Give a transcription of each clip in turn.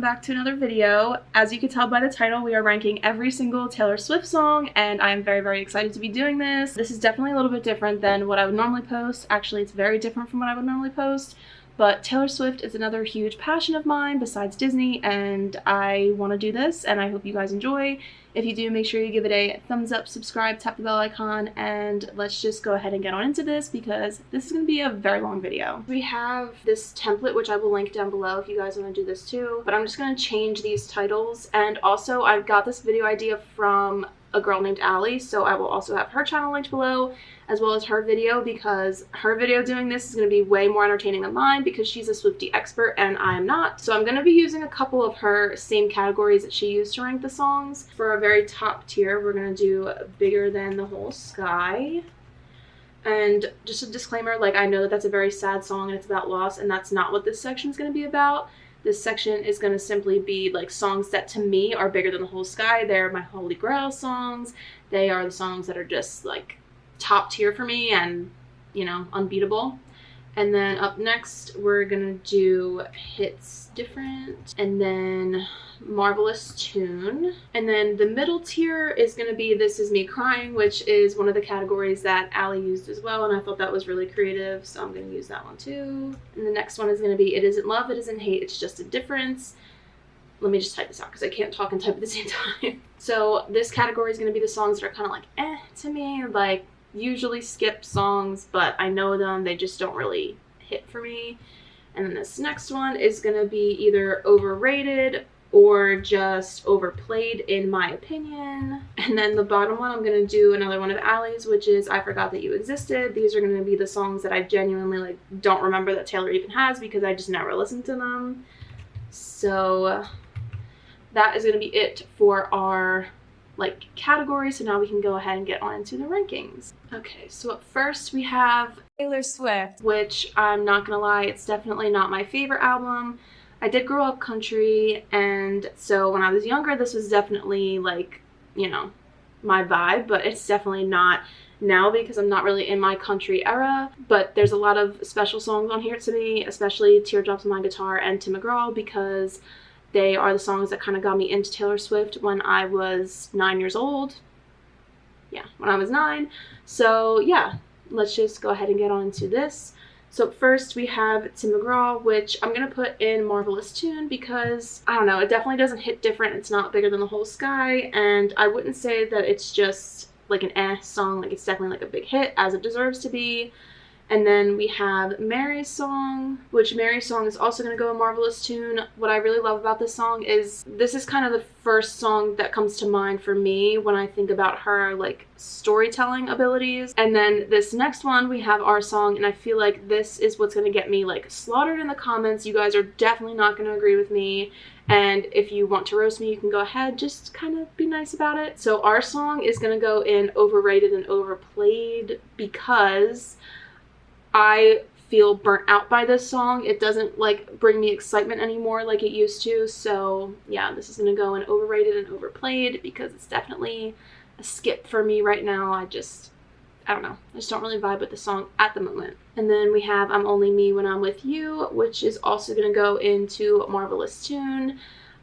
back to another video. As you can tell by the title, we are ranking every single Taylor Swift song, and I am very, very excited to be doing this. This is definitely a little bit different than what I would normally post. Actually, it's very different from what I would normally post, but Taylor Swift is another huge passion of mine besides Disney, and I want to do this, and I hope you guys enjoy. If you do, make sure you give it a thumbs up, subscribe, tap the bell icon, and let's just go ahead and get on into this because this is going to be a very long video. We have this template, which I will link down below if you guys want to do this too, but I'm just going to change these titles. And also, I've got this video idea from a girl named Allie, so I will also have her channel linked below, as well as her video, because her video doing this is going to be way more entertaining than mine because she's a Swiftie expert and I am not. So I'm going to be using a couple of her same categories that she used to rank the songs. For a very top tier, we're going to do Bigger Than the Whole Sky. And just a disclaimer, like, I know that that's a very sad song and it's about loss, and that's not what this section is going to be about. This section is going to simply be like songs that to me are bigger than the whole sky. They're my holy grail songs. They are the songs that are just like top tier for me and, you know, unbeatable. And then up next we're gonna do Hits Different, and then Marvelous Tune. And then the middle tier is gonna be This Is Me Crying, which is one of the categories that Allie used as well, and I thought that was really creative, so I'm gonna use that one too. And the next one is gonna be It Isn't Love, It Isn't Hate, It's Just a Difference. Let me just type this out because I can't talk and type at the same time. So this category is gonna be the songs that are kind of like to me, like usually skip songs, but I know them, they just don't really hit for me. And then this next one is gonna be either overrated or just overplayed in my opinion. And then the bottom one, I'm gonna do another one of Allie's, which is I Forgot That You Existed. These are gonna be the songs that I genuinely like don't remember that Taylor even has because I just never listened to them. So that is gonna be it for our like category. So now we can go ahead and get on into the rankings. Okay, so up first we have Taylor Swift, which I'm not gonna lie, it's definitely not my favorite album. I did grow up country, and so when I was younger this was definitely like, you know, my vibe, but it's definitely not now because I'm not really in my country era. But there's a lot of special songs on here to me, especially Teardrops on My Guitar and Tim McGraw, because they are the songs that kind of got me into Taylor Swift when I was 9 years old. Yeah, when I was 9. So yeah, let's just go ahead and get on into this. So first we have Tim McGraw, which I'm going to put in Marvelous Tune because, I don't know, it definitely doesn't hit different. It's not Bigger Than the Whole Sky, and I wouldn't say that it's just like an song. Like, it's definitely like a big hit, as it deserves to be. And then we have Mary's Song, which Mary's Song is also going to go in Marvelous Tune. What I really love about this song is this is kind of the first song that comes to mind for me when I think about her like storytelling abilities. And then this next one, we have Our Song, and I feel like this is what's going to get me like slaughtered in the comments. You guys are definitely not going to agree with me. And if you want to roast me, you can go ahead, just kind of be nice about it. So Our Song is going to go in Overrated and Overplayed because I feel burnt out by this song. It doesn't like bring me excitement anymore like it used to. So yeah, this is gonna go in Overrated and Overplayed because it's definitely a skip for me right now. I don't know. I just don't really vibe with the song at the moment. And then we have I'm Only Me When I'm With You, which is also gonna go into Marvelous Tune.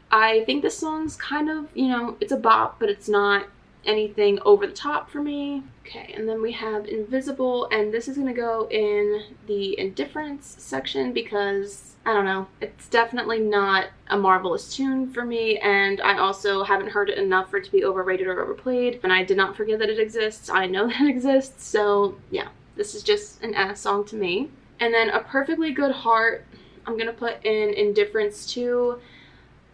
I think this song's kind of, you know, it's a bop, but it's not anything over the top for me. Okay, and then we have Invisible, and this is gonna go in the Indifference section because, I don't know, it's definitely not a Marvelous Tune for me, and I also haven't heard it enough for it to be overrated or overplayed, and I did not forget that it exists. I know that it exists, so yeah, this is just an song to me. And then A Perfectly Good Heart, I'm gonna put in Indifference too.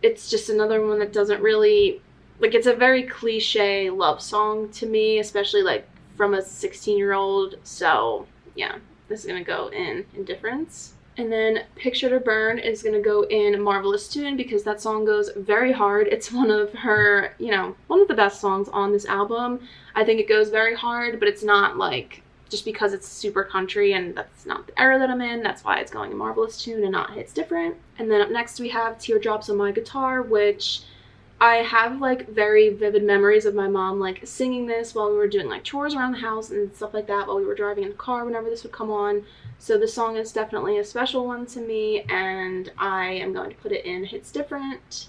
It's just another one that doesn't really, like, it's a very cliche love song to me, especially like from a 16-year-old. So yeah, this is gonna go in Indifference. And then Picture to Burn is gonna go in Marvelous Tune because that song goes very hard. It's one of her, you know, one of the best songs on this album. I think it goes very hard, but it's not like, just because it's super country and that's not the era that I'm in, that's why it's going in Marvelous Tune and not Hits Different. And then up next we have Teardrops on My Guitar, which I have like very vivid memories of my mom like singing this while we were doing like chores around the house and stuff like that, while we were driving in the car whenever this would come on. So this song is definitely a special one to me, and I am going to put it in Hits Different.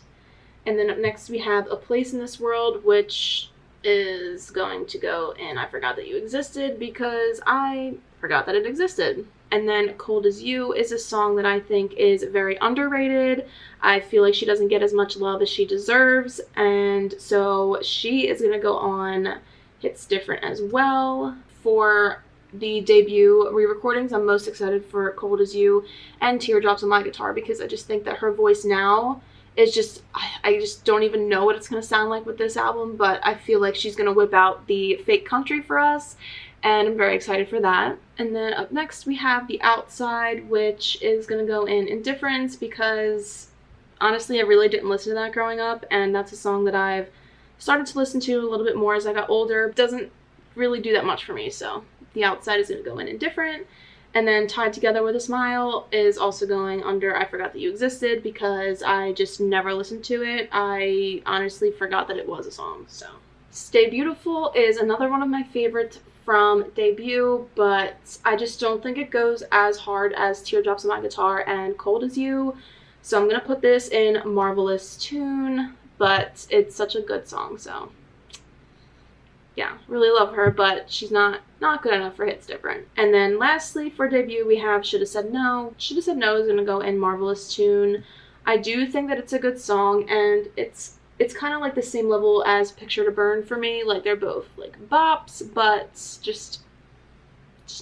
And then up next we have A Place in This World, which is going to go in I Forgot That You Existed, because I forgot that it existed. And then Cold As You is a song that I think is very underrated. I feel like she doesn't get as much love as she deserves, and so she is going to go on Hits Different as well. For the debut re-recordings, I'm most excited for Cold As You and Teardrops on My Guitar, because I just think that her voice now is just, I just don't even know what it's going to sound like with this album, but I feel like she's going to whip out the fake country for us, and I'm very excited for that. And then up next we have The Outside, which is going to go in Indifference, because honestly I really didn't listen to that growing up, and that's a song that I've started to listen to a little bit more as I got older. It doesn't really do that much for me, so The Outside is going to go in Indifferent. And then Tied Together with a Smile is also going under I Forgot That You Existed, because I just never listened to it. I honestly forgot that it was a song. So Stay Beautiful is another one of my favorites from debut, but I just don't think it goes as hard as Teardrops on My Guitar and Cold As You. So I'm going to put this in Marvelous Tune, but it's such a good song, so yeah, really love her, but she's not good enough for Hits Different. And then lastly for debut we have Shoulda Said No. Shoulda Said No is going to go in Marvelous Tune. I do think that it's a good song, and it's kind of like the same level as Picture to Burn for me. Like, they're both like bops, but just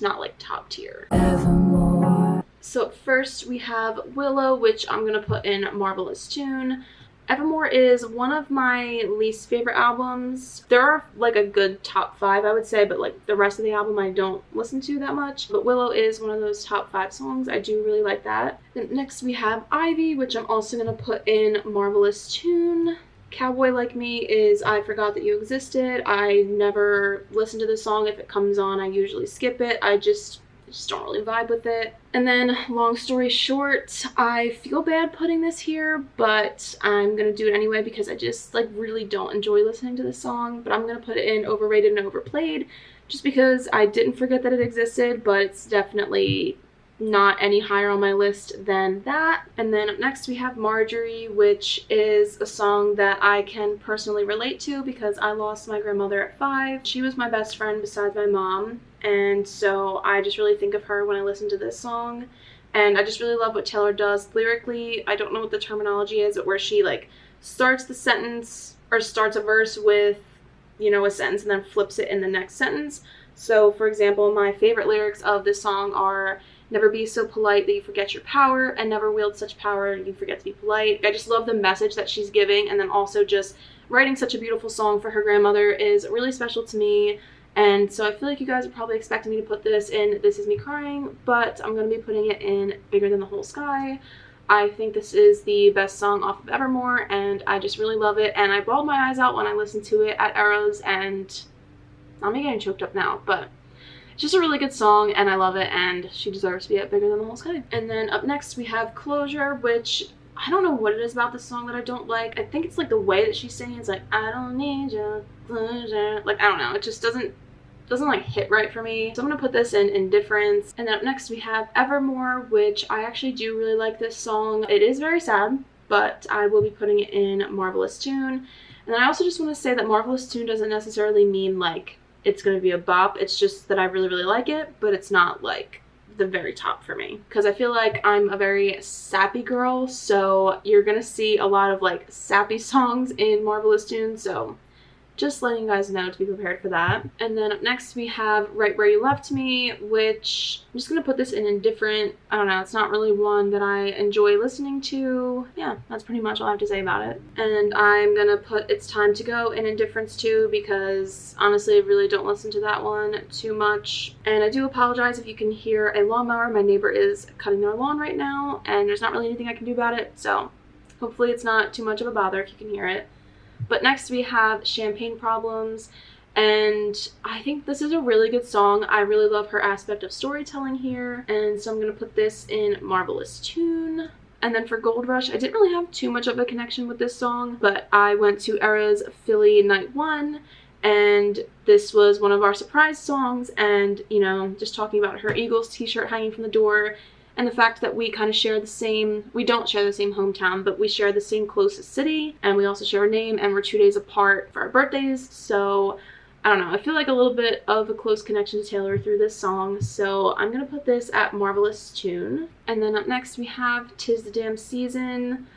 not like top tier. Evermore. So first we have Willow, which I'm going to put in Marvelous Tune. Evermore is one of my least favorite albums. There are like a good top 5, I would say, but like the rest of the album I don't listen to that much. But Willow is one of those top 5 songs. I do really like that. Then next we have Ivy, which I'm also going to put in Marvelous Tune. Cowboy Like Me is I Forgot That You Existed. I never listen to this song. If it comes on, I usually skip it. I just don't really vibe with it. And then Long Story Short, I feel bad putting this here, but I'm gonna do it anyway because I just like really don't enjoy listening to this song. But I'm gonna put it in Overrated and Overplayed, just because I didn't forget that it existed, but it's definitely not any higher on my list than that. And then up next we have Marjorie, which is a song that I can personally relate to because I lost my grandmother at 5. She was my best friend besides my mom, and so I just really think of her when I listen to this song. And I just really love what Taylor does lyrically. I don't know what the terminology is, but where she like starts the sentence or starts a verse with, you know, a sentence and then flips it in the next sentence. So for example, my favorite lyrics of this song are never be so polite that you forget your power, and never wield such power you forget to be polite. I just love the message that she's giving, and then also just writing such a beautiful song for her grandmother is really special to me. And so I feel like you guys are probably expecting me to put this in This Is Me Crying, but I'm going to be putting it in Bigger Than the Whole Sky. I think this is the best song off of Evermore, and I just really love it, and I bawled my eyes out when I listened to it at Arrows, and I'm getting choked up now, but it's just a really good song, and I love it, and she deserves to be at Bigger Than the Whole Sky. And then up next we have Closure, which I don't know what it is about this song that I don't like. I think it's like the way that she's singing. It's like, I don't need your closure. Like, I don't know. It just doesn't like hit right for me. So I'm gonna put this in Indifference. And then up next we have Evermore, which I actually do really like this song. It is very sad, but I will be putting it in Marvelous Tune. And then I also just want to say that Marvelous Tune doesn't necessarily mean like it's going to be a bop. It's just that I really, really like it, but it's not like the very top for me. Because I feel like I'm a very sappy girl, so you're going to see a lot of like sappy songs in Marvelous Tune, so just letting you guys know to be prepared for that. And then up next we have Right Where You Left Me, which I'm just going to put this in Indifferent. I don't know, it's not really one that I enjoy listening to. Yeah, that's pretty much all I have to say about it. And I'm going to put It's Time to Go in Indifference too, because honestly I really don't listen to that one too much. And I do apologize if you can hear a lawnmower. My neighbor is cutting their lawn right now, and there's not really anything I can do about it, so hopefully it's not too much of a bother if you can hear it. But next we have Champagne Problems, and I think this is a really good song. I really love her aspect of storytelling here, and so I'm going to put this in Marvelous Tune. And then for Gold Rush, I didn't really have too much of a connection with this song, but I went to Era's Philly Night 1, and this was one of our surprise songs, and, you know, just talking about her Eagles t-shirt hanging from the door, and the fact that we kind of share the same, we don't share the same hometown, but we share the same closest city, and we also share a name, and we're 2 days apart for our birthdays, so I don't know, I feel like a little bit of a close connection to Taylor through this song, so I'm gonna put this at Marvelous Tune. And then up next we have 'Tis the Damn Season,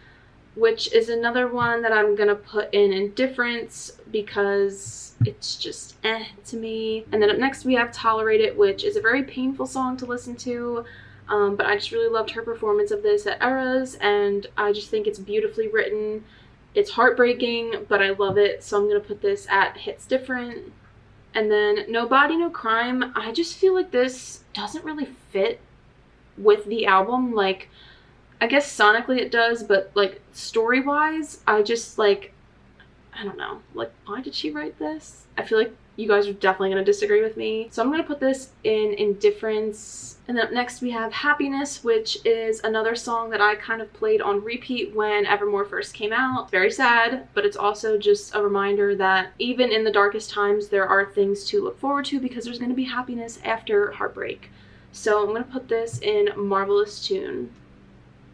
which is another one that I'm gonna put in Indifference because it's just to me. And then up next we have Tolerate It, which is a very painful song to listen to. But I just really loved her performance of this at Era's, and I just think it's beautifully written. It's heartbreaking, but I love it, so I'm going to put this at Hits Different. And then No Body, No Crime, I just feel like this doesn't really fit with the album. Like, I guess sonically it does, but like story-wise, I just like, I don't know, like, why did she write this? I feel like you guys are definitely going to disagree with me. So I'm going to put this in Indifference. And then up next we have Happiness, which is another song that I kind of played on repeat when Evermore first came out. Very sad, but it's also just a reminder that even in the darkest times, there are things to look forward to because there's going to be happiness after heartbreak. So I'm going to put this in Marvelous Tune.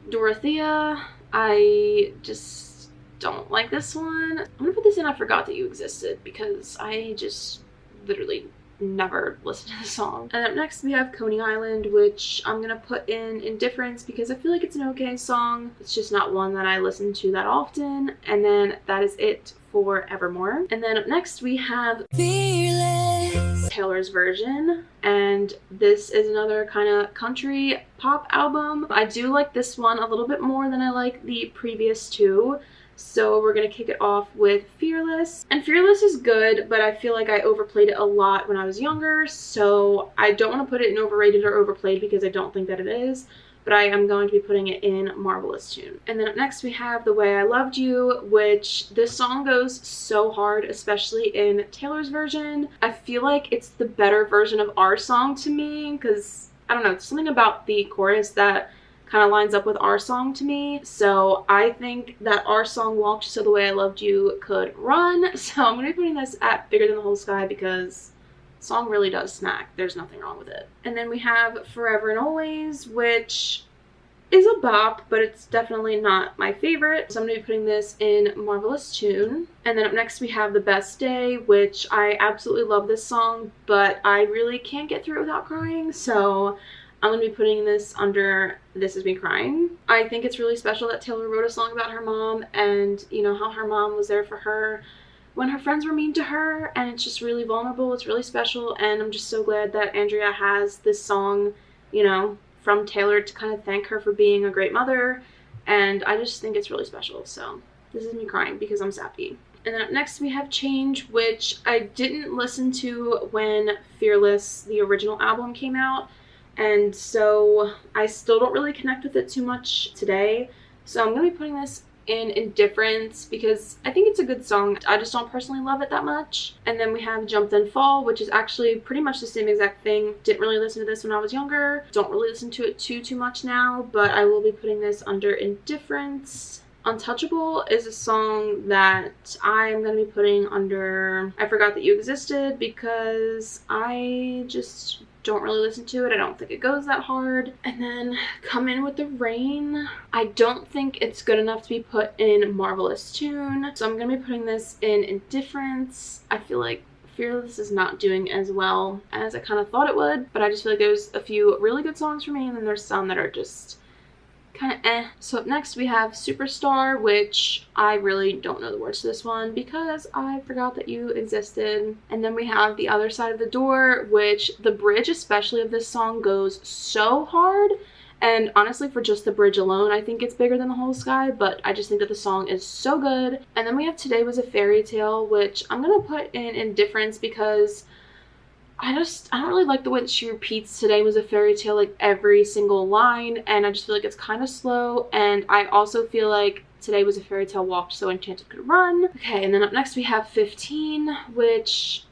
Dorothea, I just don't like this one. I'm gonna put this in I Forgot That You Existed because I just literally never listened to the song. And up next we have Coney Island, which I'm gonna put in Indifference because I feel like it's an okay song. It's just not one that I listen to that often. And then that is it for Evermore. And then up next we have Fearless, Taylor's version, and this is another kind of country pop album. I do like this one a little bit more than I like the previous two. So we're going to kick it off with Fearless. And Fearless is good, but I feel like I overplayed it a lot when I was younger, so I don't want to put it in overrated or overplayed because I don't think that it is, but I am going to be putting it in Marvelous Tune. And then up next we have The Way I Loved You, which this song goes so hard, especially in Taylor's version. I feel like it's the better version of our song to me because, I don't know, there's something about the chorus that kind of lines up with our song to me. So I think that our song Walked So The Way I Loved You could run. So I'm going to be putting this at Bigger Than the Whole Sky because the song really does smack. There's nothing wrong with it. And then we have Forever and Always, which is a bop, but it's definitely not my favorite. So I'm going to be putting this in Marvelous Tune. And then up next we have The Best Day, which I absolutely love this song, but I really can't get through it without crying. So I'm going to be putting this under This Is Me Crying. I think it's really special that Taylor wrote a song about her mom and, you know, how her mom was there for her when her friends were mean to her, and it's just really vulnerable. It's really special, and I'm just so glad that Andrea has this song, you know, from Taylor to kind of thank her for being a great mother, and I just think it's really special. So This Is Me Crying because I'm sappy. And then up next we have Change, which I didn't listen to when Fearless, the original album, came out. And so I still don't really connect with it too much today. So I'm going to be putting this in Indifference because I think it's a good song. I just don't personally love it that much. And then we have Jump Then Fall, which is actually pretty much the same exact thing. Didn't really listen to this when I was younger. Don't really listen to it too much now, but I will be putting this under Indifference. Untouchable is a song that I am going to be putting under I Forgot That You Existed because I just don't really listen to it. I don't think it goes that hard. And then Come In With the Rain. I don't think it's good enough to be put in Marvelous Tune, so I'm going to be putting this in Indifference. I feel like Fearless is not doing as well as I kind of thought it would, but I just feel like there's a few really good songs for me, and then there's some that are just kind of eh. So up next we have Superstar, which I really don't know the words to this one because I forgot that you existed. And then we have The Other Side of the Door, which the bridge especially of this song goes so hard, and honestly for just the bridge alone I think it's Bigger Than the Whole Sky, but I just think that the song is so good. And then we have Today Was a Fairy Tale, which I'm gonna put in Indifference because I don't really like the way that she repeats Today Was a Fairy Tale like every single line, and I just feel like it's kind of slow, and I also feel like Today Was a Fairy Tale Walked So Enchanted Could Run. Okay, and then up next we have 15, which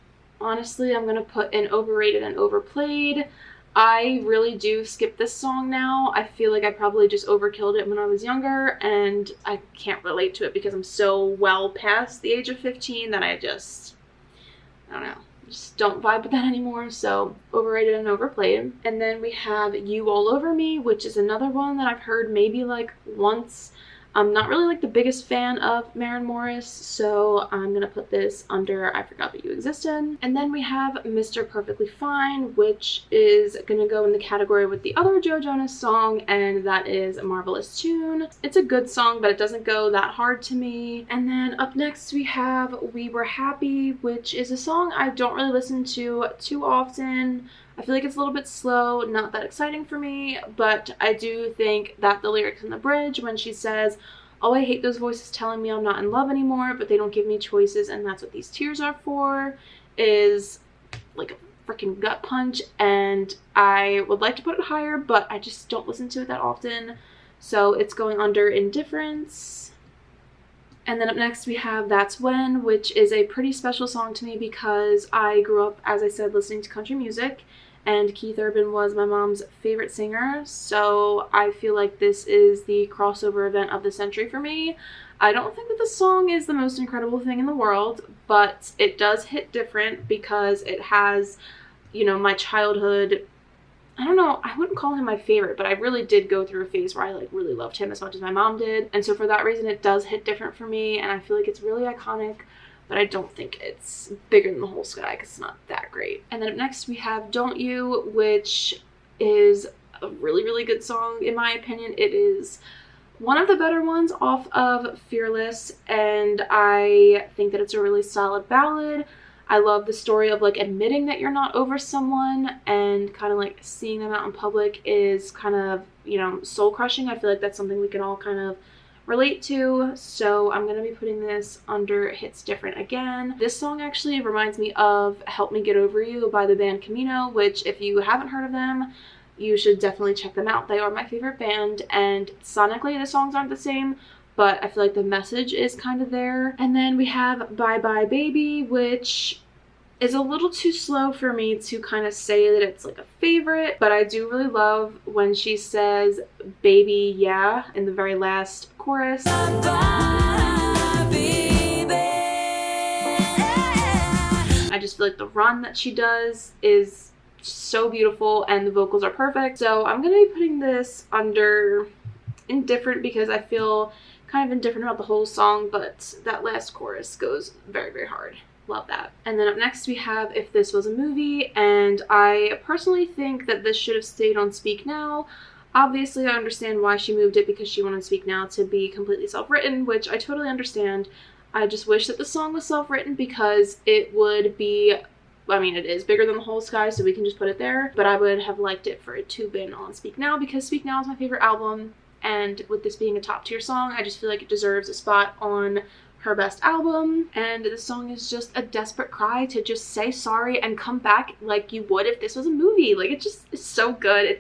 honestly I'm going to put in Overrated and Overplayed. I really do skip this song now. I feel like I probably just overkilled it when I was younger, and I can't relate to it because I'm so well past the age of 15 that I don't know, just don't vibe with that anymore. So overrated and overplayed. And then we have You All Over Me, which is another one that I've heard maybe like once. I'm not really like the biggest fan of Maren Morris, so I'm gonna put this under I Forgot That You Existed. And then we have Mr. Perfectly Fine, which is gonna go in the category with the other Joe Jonas song, and that is a Marvelous Tune. It's a good song, but it doesn't go that hard to me. And then up next we have We Were Happy, which is a song I don't really listen to too often. I feel like it's a little bit slow, not that exciting for me, but I do think that the lyrics in the bridge when she says, "Oh, I hate those voices telling me I'm not in love anymore, but they don't give me choices, and that's what these tears are for," is like a freaking gut punch, and I would like to put it higher, but I just don't listen to it that often, so it's going under Indifference. And then up next we have That's When, which is a pretty special song to me because I grew up, as I said, listening to country music, and Keith Urban was my mom's favorite singer, so I feel like this is the crossover event of the century for me. I don't think that the song is the most incredible thing in the world, but it does hit different because it has, you know, my childhood. I don't know, I wouldn't call him my favorite, but I really did go through a phase where I like really loved him as much as my mom did, and so for that reason it does hit different for me, and I feel like it's really iconic, but I don't think it's bigger than the whole sky because it's not that great. And then up next we have Don't You, which is a really, really good song in my opinion. It is one of the better ones off of Fearless, and I think that it's a really solid ballad. I love the story of like admitting that you're not over someone, and kind of like seeing them out in public is kind of, you know, soul crushing. I feel like that's something we can all kind of relate to, so I'm gonna be putting this under Hits Different again. This song actually reminds me of Help Me Get Over You by the band Camino, which if you haven't heard of them, you should definitely check them out. They are my favorite band, and sonically the songs aren't the same, but I feel like the message is kind of there. And then we have Bye Bye Baby, which is a little too slow for me to kind of say that it's like a favorite, but I do really love when she says baby yeah in the very last chorus. I just feel like the run that she does is so beautiful and the vocals are perfect, so I'm gonna be putting this under Indifferent because I feel kind of indifferent about the whole song, but that last chorus goes very, very hard. Love that. And then up next we have If This Was a Movie, and I personally think that this should have stayed on Speak Now. Obviously I understand why she moved it because she wanted Speak Now to be completely self-written, which I totally understand. I just wish that the song was self-written because it would be, I mean, it is bigger than the whole sky, so we can just put it there, but I would have liked it for it to been on Speak Now because Speak Now is my favorite album, and with this being a top tier song, I just feel like it deserves a spot on her best album. And the song is just a desperate cry to just say sorry and come back like you would if this was a movie. Like, it just is so good. It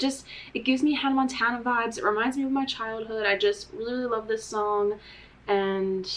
gives me Hannah Montana vibes. It reminds me of my childhood. I just really, really love this song, and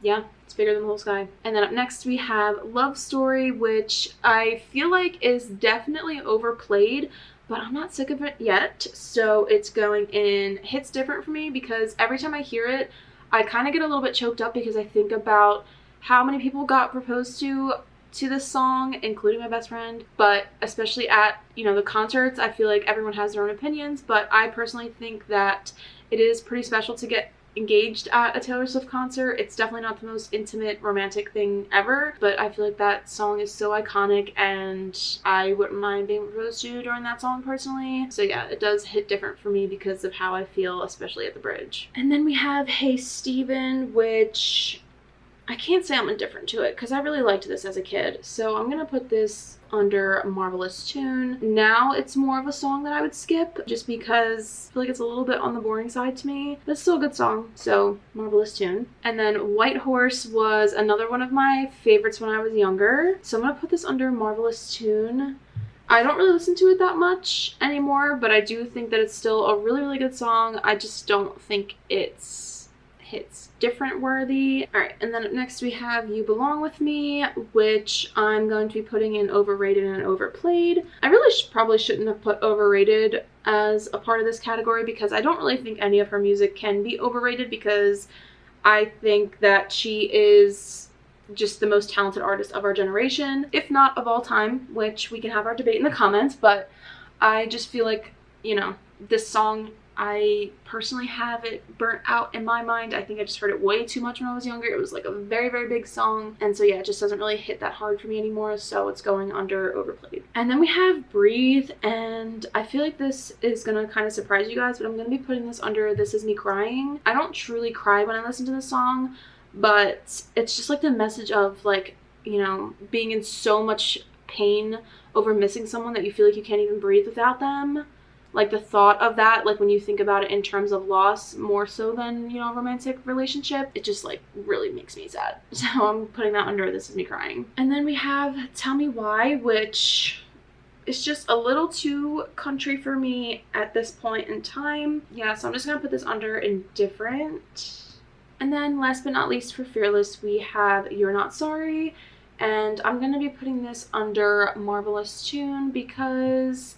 yeah, it's bigger than the whole sky. And then up next we have Love Story, which I feel like is definitely overplayed, but I'm not sick of it yet, so it's going in Hits Different for me because every time I hear it I kind of get a little bit choked up because I think about how many people got proposed to this song, including my best friend, but especially at, you know, the concerts. I feel like everyone has their own opinions, but I personally think that it is pretty special to get engaged at a Taylor Swift concert. It's definitely not the most intimate romantic thing ever, but I feel like that song is so iconic and I wouldn't mind being proposed to during that song personally. So yeah, it does hit different for me because of how I feel, especially at the bridge. And then we have Hey Steven, which I can't say I'm indifferent to it because I really liked this as a kid, so I'm gonna put this under Marvelous Tune. Now it's more of a song that I would skip just because I feel like it's a little bit on the boring side to me, but it's still a good song, so Marvelous Tune. And then White Horse was another one of my favorites when I was younger, so I'm gonna put this under Marvelous Tune. I don't really listen to it that much anymore, but I do think that it's still a really, really good song. I just don't think it's hits different worthy. Alright, and then up next we have You Belong With Me, which I'm going to be putting in overrated and overplayed. I really probably shouldn't have put overrated as a part of this category because I don't really think any of her music can be overrated, because I think that she is just the most talented artist of our generation, if not of all time, which we can have our debate in the comments. But I just feel like, you know, this song, I personally have it burnt out in my mind. I think I just heard it way too much when I was younger. It was like a very, very big song. And so yeah, it just doesn't really hit that hard for me anymore. So it's going under overplayed. And then we have Breathe. And I feel like this is going to kind of surprise you guys, but I'm going to be putting this under This Is Me Crying. I don't truly cry when I listen to this song, but it's just like the message of, like, you know, being in so much pain over missing someone that you feel like you can't even breathe without them. Like the thought of that, like when you think about it in terms of loss more so than, you know, a romantic relationship, it just like really makes me sad. So I'm putting that under This Is Me Crying. And then we have Tell Me Why, which is just a little too country for me at this point in time. Yeah, so I'm just gonna put this under Indifferent. And then last but not least for Fearless, we have You're Not Sorry. And I'm gonna be putting this under Marvelous Tune because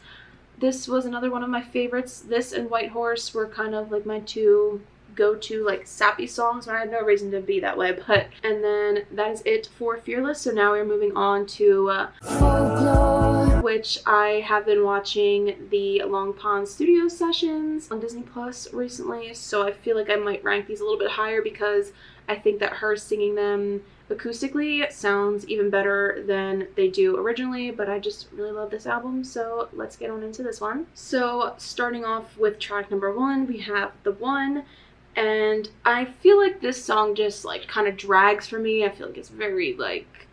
this was another one of my favorites. This and White Horse were kind of like my two go-to like sappy songs, and I had no reason to be that way. But and then that is it for Fearless. So now we're moving on to Folklore, which I have been watching the Long Pond studio sessions on Disney Plus recently. So I feel like I might rank these a little bit higher because I think that her singing them acoustically sounds even better than they do originally, but I just really love this album, so let's get on into this one. So starting off with track number 1, we have The One, and I feel like this song just like kind of drags for me. I feel like it's very like,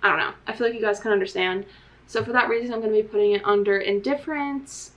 I don't know, I feel like you guys can understand. So for that reason, I'm going to be putting it under Indifference.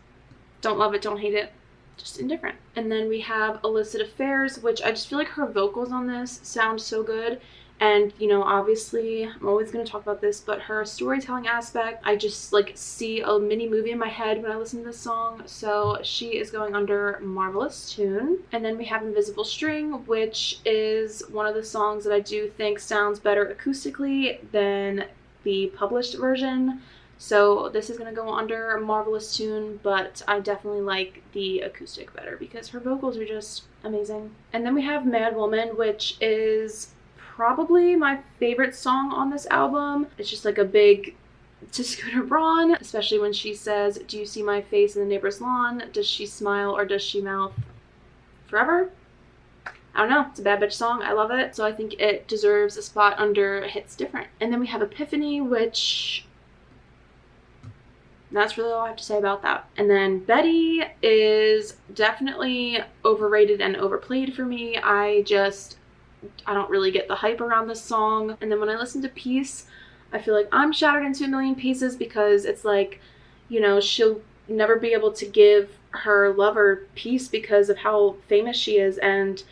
Don't love it, don't hate it, just indifferent. And then we have Illicit Affairs, which I just feel like her vocals on this sound so good. And, you know, obviously, I'm always going to talk about this, but her storytelling aspect, I just, like, see a mini movie in my head when I listen to this song. So she is going under Marvelous Tune. And then we have Invisible String, which is one of the songs that I do think sounds better acoustically than the published version. So this is going to go under Marvelous Tune, but I definitely like the acoustic better because her vocals are just amazing. And then we have Mad Woman, which is probably my favorite song on this album. It's just like a big to Scooter Braun, especially when she says, "Do you see my face in the neighbor's lawn? Does she smile or does she mouth forever?" I don't know, it's a bad bitch song. I love it. So I think it deserves a spot under Hits Different. And then we have Epiphany, which that's really all I have to say about that. And then Betty is definitely overrated and overplayed for me. I don't really get the hype around this song. And then when I listen to Peace, I feel like I'm shattered into a million pieces because it's like, you know, she'll never be able to give her lover peace because of how famous she is. And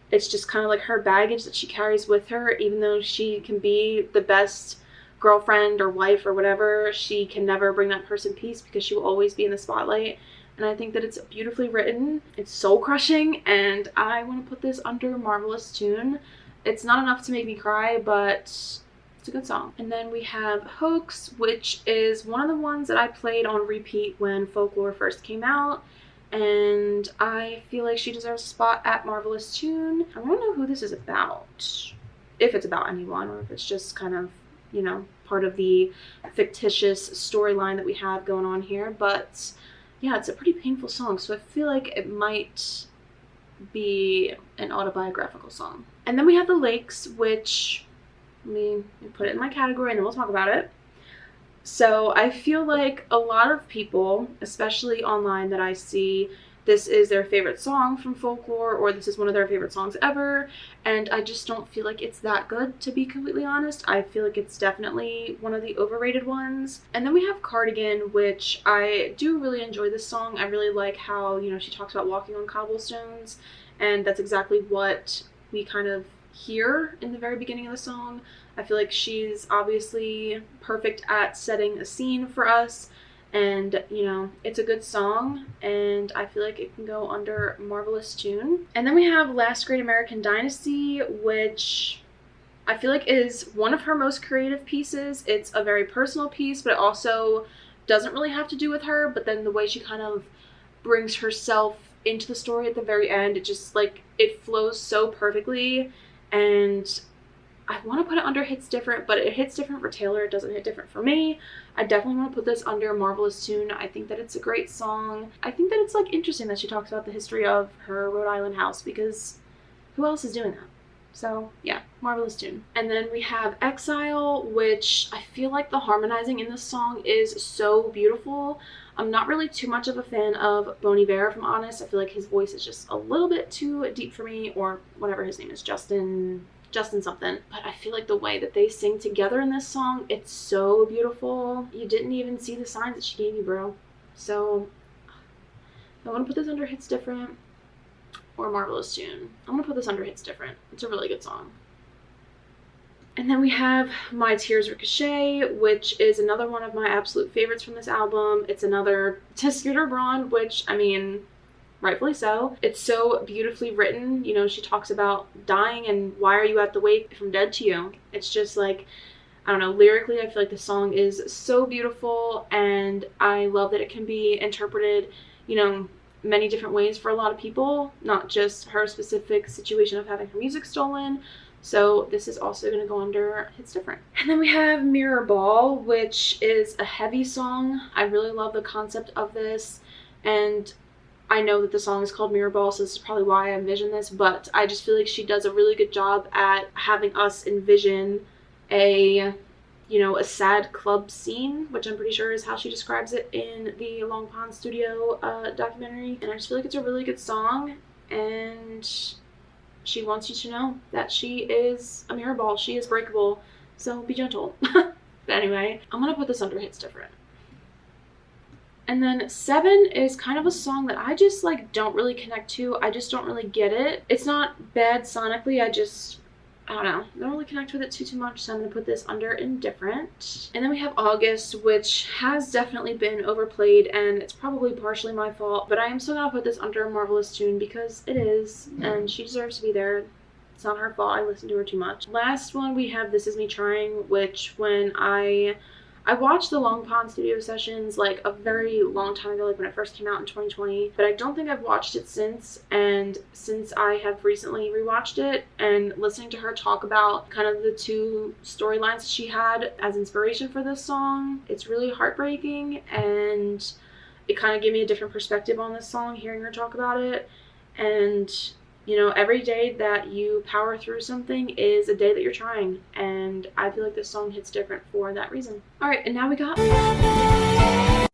it's just kind of like her baggage that she carries with her, even though she can be the best girlfriend or wife or whatever, she can never bring that person peace because she will always be in the spotlight. And I think that it's beautifully written, it's soul crushing, and I want to put this under Marvelous Tune. It's not enough to make me cry, but it's a good song. And then we have Hoax, which is one of the ones that I played on repeat when Folklore first came out, and I feel like she deserves a spot at Marvelous Tune. I want to know who this is about, if it's about anyone or if it's just kind of, you know, part of the fictitious storyline that we have going on here. But yeah, it's a pretty painful song, so I feel like it might be an autobiographical song. And then we have The Lakes, which, let me put it in my category and then we'll talk about it. So I feel like a lot of people, especially online, that I see, this is their favorite song from Folklore, or this is one of their favorite songs ever, and I just don't feel like it's that good, to be completely honest. I feel like it's definitely one of the overrated ones. And then we have Cardigan, which I do really enjoy this song. I really like how, you know, she talks about walking on cobblestones, and that's exactly what we kind of hear in the very beginning of the song. I feel like she's obviously perfect at setting a scene for us, And, you know, it's a good song, and I feel like it can go under Marvelous Tune. And then we have Last Great American Dynasty, which I feel like is one of her most creative pieces. It's a very personal piece, but it also doesn't really have to do with her, but then the way she kind of brings herself into the story at the very end, it just, like, it flows so perfectly. And I want to put it under Hits Different, but it hits different for Taylor. It doesn't hit different for me. I definitely want to put this under Marvelous Tune. I think that it's a great song. I think that it's, like, interesting that she talks about the history of her Rhode Island house, because who else is doing that? So yeah, Marvelous Tune. And then we have Exile, which I feel like the harmonizing in this song is so beautiful. I'm not really too much of a fan of Bon Iver, if I'm honest. I feel like his voice is just a little bit too deep for me, or whatever his name is, Justin something. But I feel like the way that they sing together in this song, it's so beautiful. You didn't even see the signs that she gave you, bro. So I want to put this under Hits Different or Marvelous Tune. I'm going to put this under Hits Different. It's a really good song. And then we have My Tears Ricochet, which is another one of my absolute favorites from this album. It's another to Scooter Braun, which, I mean, rightfully so. It's so beautifully written. You know, she talks about dying and why are you at the wake if I'm dead to you. It's just like, I don't know, lyrically I feel like the song is so beautiful, and I love that it can be interpreted, you know, many different ways for a lot of people, not just her specific situation of having her music stolen. So this is also going to go under Hits Different. And then we have Mirror Ball, which is a heavy song. I really love the concept of this, and I know that the song is called Mirror Ball, so this is probably why I envision this, but I just feel like she does a really good job at having us envision a, you know, a sad club scene, which I'm pretty sure is how she describes it in the Long Pond Studio documentary. And I just feel like it's a really good song, and she wants you to know that she is a mirror ball. She is breakable, so be gentle. But anyway, I'm gonna put this under Hits Different. And then 7 is kind of a song that I just, like, don't really connect to. I just don't really get it. It's not bad sonically, I don't know, I don't really connect with it too much, so I'm going to put this under Indifferent. And then we have August, which has definitely been overplayed, and it's probably partially my fault, but I am still going to put this under Marvelous Tune because it is, and she deserves to be there. It's not her fault, I listen to her too much. Last one we have This Is Me Trying, which when I watched the Long Pond Studio sessions like a very long time ago, like when it first came out in 2020, but I don't think I've watched it since. And since I have recently rewatched it and listening to her talk about kind of the two storylines she had as inspiration for this song, it's really heartbreaking, and it kind of gave me a different perspective on this song, hearing her talk about it. And you know, every day that you power through something is a day that you're trying, and I feel like this song hits different for that reason. Alright, and now we got...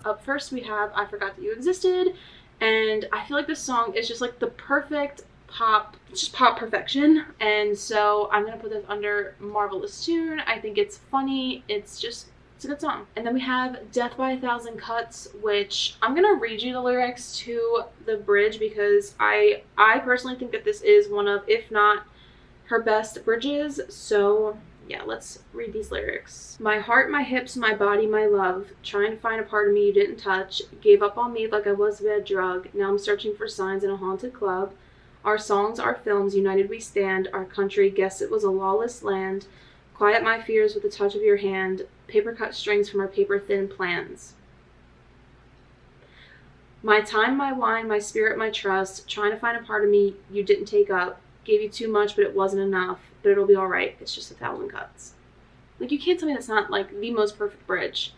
Up first we have I Forgot That You Existed, and I feel like this song is just like the perfect pop, just pop perfection, and so I'm gonna put this under Marvelous Tune. I think it's funny, it's a good song. And then we have Death by a Thousand Cuts, which I'm gonna read you the lyrics to the bridge because I personally think that this is one of, if not her best bridges. So yeah, let's read these lyrics. My heart, my hips, my body, my love, trying to find a part of me you didn't touch, gave up on me like I was a bad drug. Now I'm searching for signs in a haunted club. Our songs, our films, united we stand. Our country, guess it was a lawless land. Quiet my fears with the touch of your hand. Paper cut strings from our paper thin plans. My time, my wine, my spirit, my trust. Trying to find a part of me you didn't take up. Gave you too much, but it wasn't enough. But it'll be alright. It's just 1,000 cuts. Like, you can't tell me that's not, like, the most perfect bridge.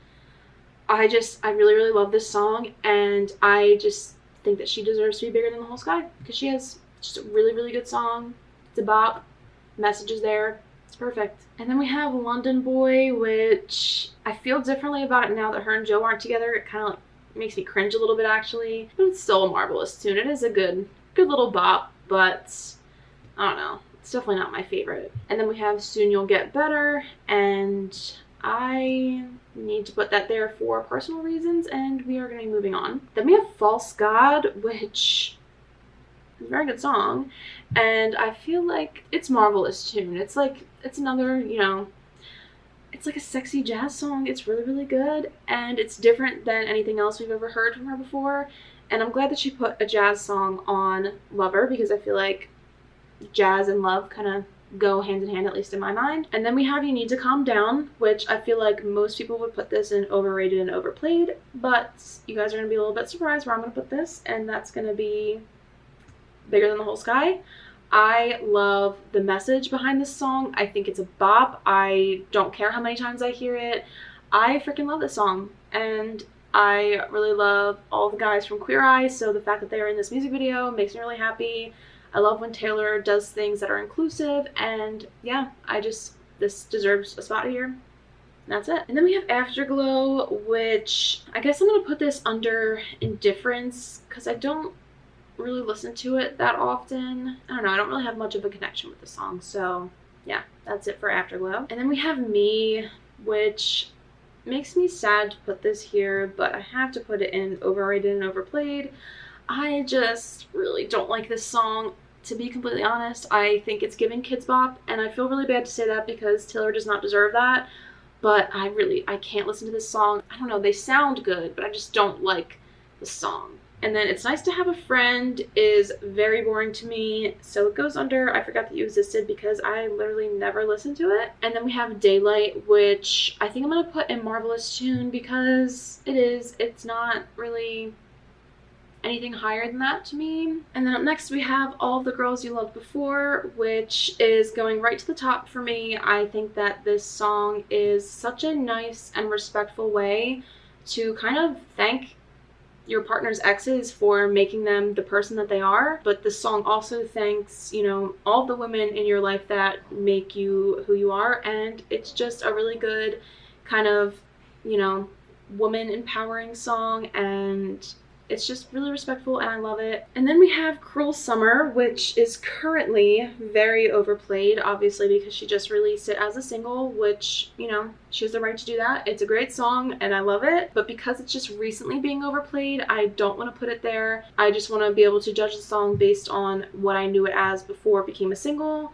I really, really love this song, and I just think that she deserves to be bigger than the whole sky, because she has just a really, really good song. It's a bop. Message is there. It's perfect. And then we have London Boy, which I feel differently about it now that her and Joe aren't together. It kind of like makes me cringe a little bit, actually, but it's still a Marvelous Tune. It is a good little bop, but I don't know. It's definitely not my favorite. And then we have Soon You'll Get Better, and I need to put that there for personal reasons, and we are going to be moving on. Then we have False God, which is a very good song, and I feel like it's Marvelous Tune. It's like, it's another, you know, it's like a sexy jazz song. It's really, really good, and it's different than anything else we've ever heard from her before. And I'm glad that she put a jazz song on Lover, because I feel like jazz and love kind of go hand in hand, at least in my mind. And then we have You Need to Calm Down, which I feel like most people would put this in overrated and overplayed, but you guys are going to be a little bit surprised where I'm going to put this, and that's going to be Bigger Than the Whole Sky. I love the message behind this song. I think it's a bop. I don't care how many times I hear it. I freaking love this song, and I really love all the guys from Queer Eye, so the fact that they are in this music video makes me really happy. I love when Taylor does things that are inclusive, and yeah, this deserves a spot here. And that's it. And then we have Afterglow, which I guess I'm going to put this under Indifference, because I don't really listen to it that often. I don't know, I don't really have much of a connection with the song, so yeah, that's it for Afterglow. And then we have Me, which makes me sad to put this here, but I have to put it in overrated and overplayed. I just really don't like this song, to be completely honest. I think it's giving Kids Bop, and I feel really bad to say that because Taylor does not deserve that, but I can't listen to this song. I don't know, they sound good, but I just don't like the song. And then It's Nice to Have a Friend is very boring to me, so it goes under I Forgot That You Existed, because I literally never listened to it. And then we have Daylight, which I think I'm going to put in Marvelous Tune, because it's not really anything higher than that to me. And then up next we have All of the Girls You Loved Before, which is going right to the top for me. I think that this song is such a nice and respectful way to kind of thank your partner's exes for making them the person that they are, but the song also thanks, you know, all the women in your life that make you who you are, and it's just a really good kind of, you know, woman empowering song, and it's just really respectful, and I love it. And then we have Cruel Summer, which is currently very overplayed, obviously, because she just released it as a single, which, you know, she has the right to do that. It's a great song, and I love it. But because it's just recently being overplayed, I don't want to put it there. I just want to be able to judge the song based on what I knew it as before it became a single,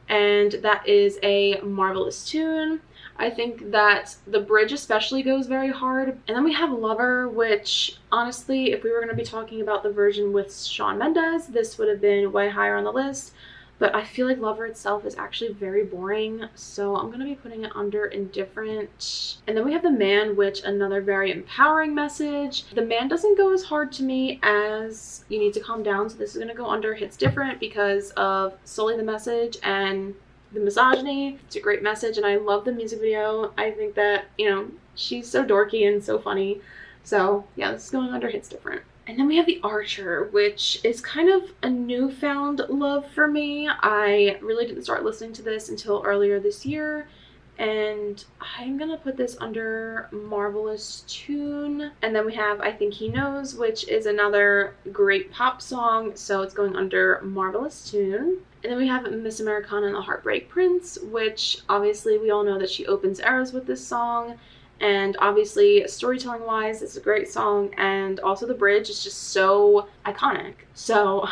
and that is a Marvelous Tune. I think that the bridge especially goes very hard. And then we have Lover, which honestly, if we were going to be talking about the version with Shawn Mendes, this would have been way higher on the list. But I feel like Lover itself is actually very boring, so I'm going to be putting it under Indifferent. And then we have The Man, which another very empowering message. The Man doesn't go as hard to me as You Need to Calm Down, so this is going to go under Hits Different because of solely the message and the misogyny. It's a great message, and I love the music video. I think that, you know, she's so dorky and so funny. So yeah, this is going under Hits Different. And then we have The Archer, which is kind of a newfound love for me. I really didn't start listening to this until earlier this year, and I'm gonna put this under Marvelous Tune. And then we have I Think He Knows, which is another great pop song, so it's going under Marvelous Tune. And then we have Miss Americana and the Heartbreak Prince, which obviously we all know that she opens eras with this song. And obviously, storytelling wise, it's a great song, and also the bridge is just so iconic. So,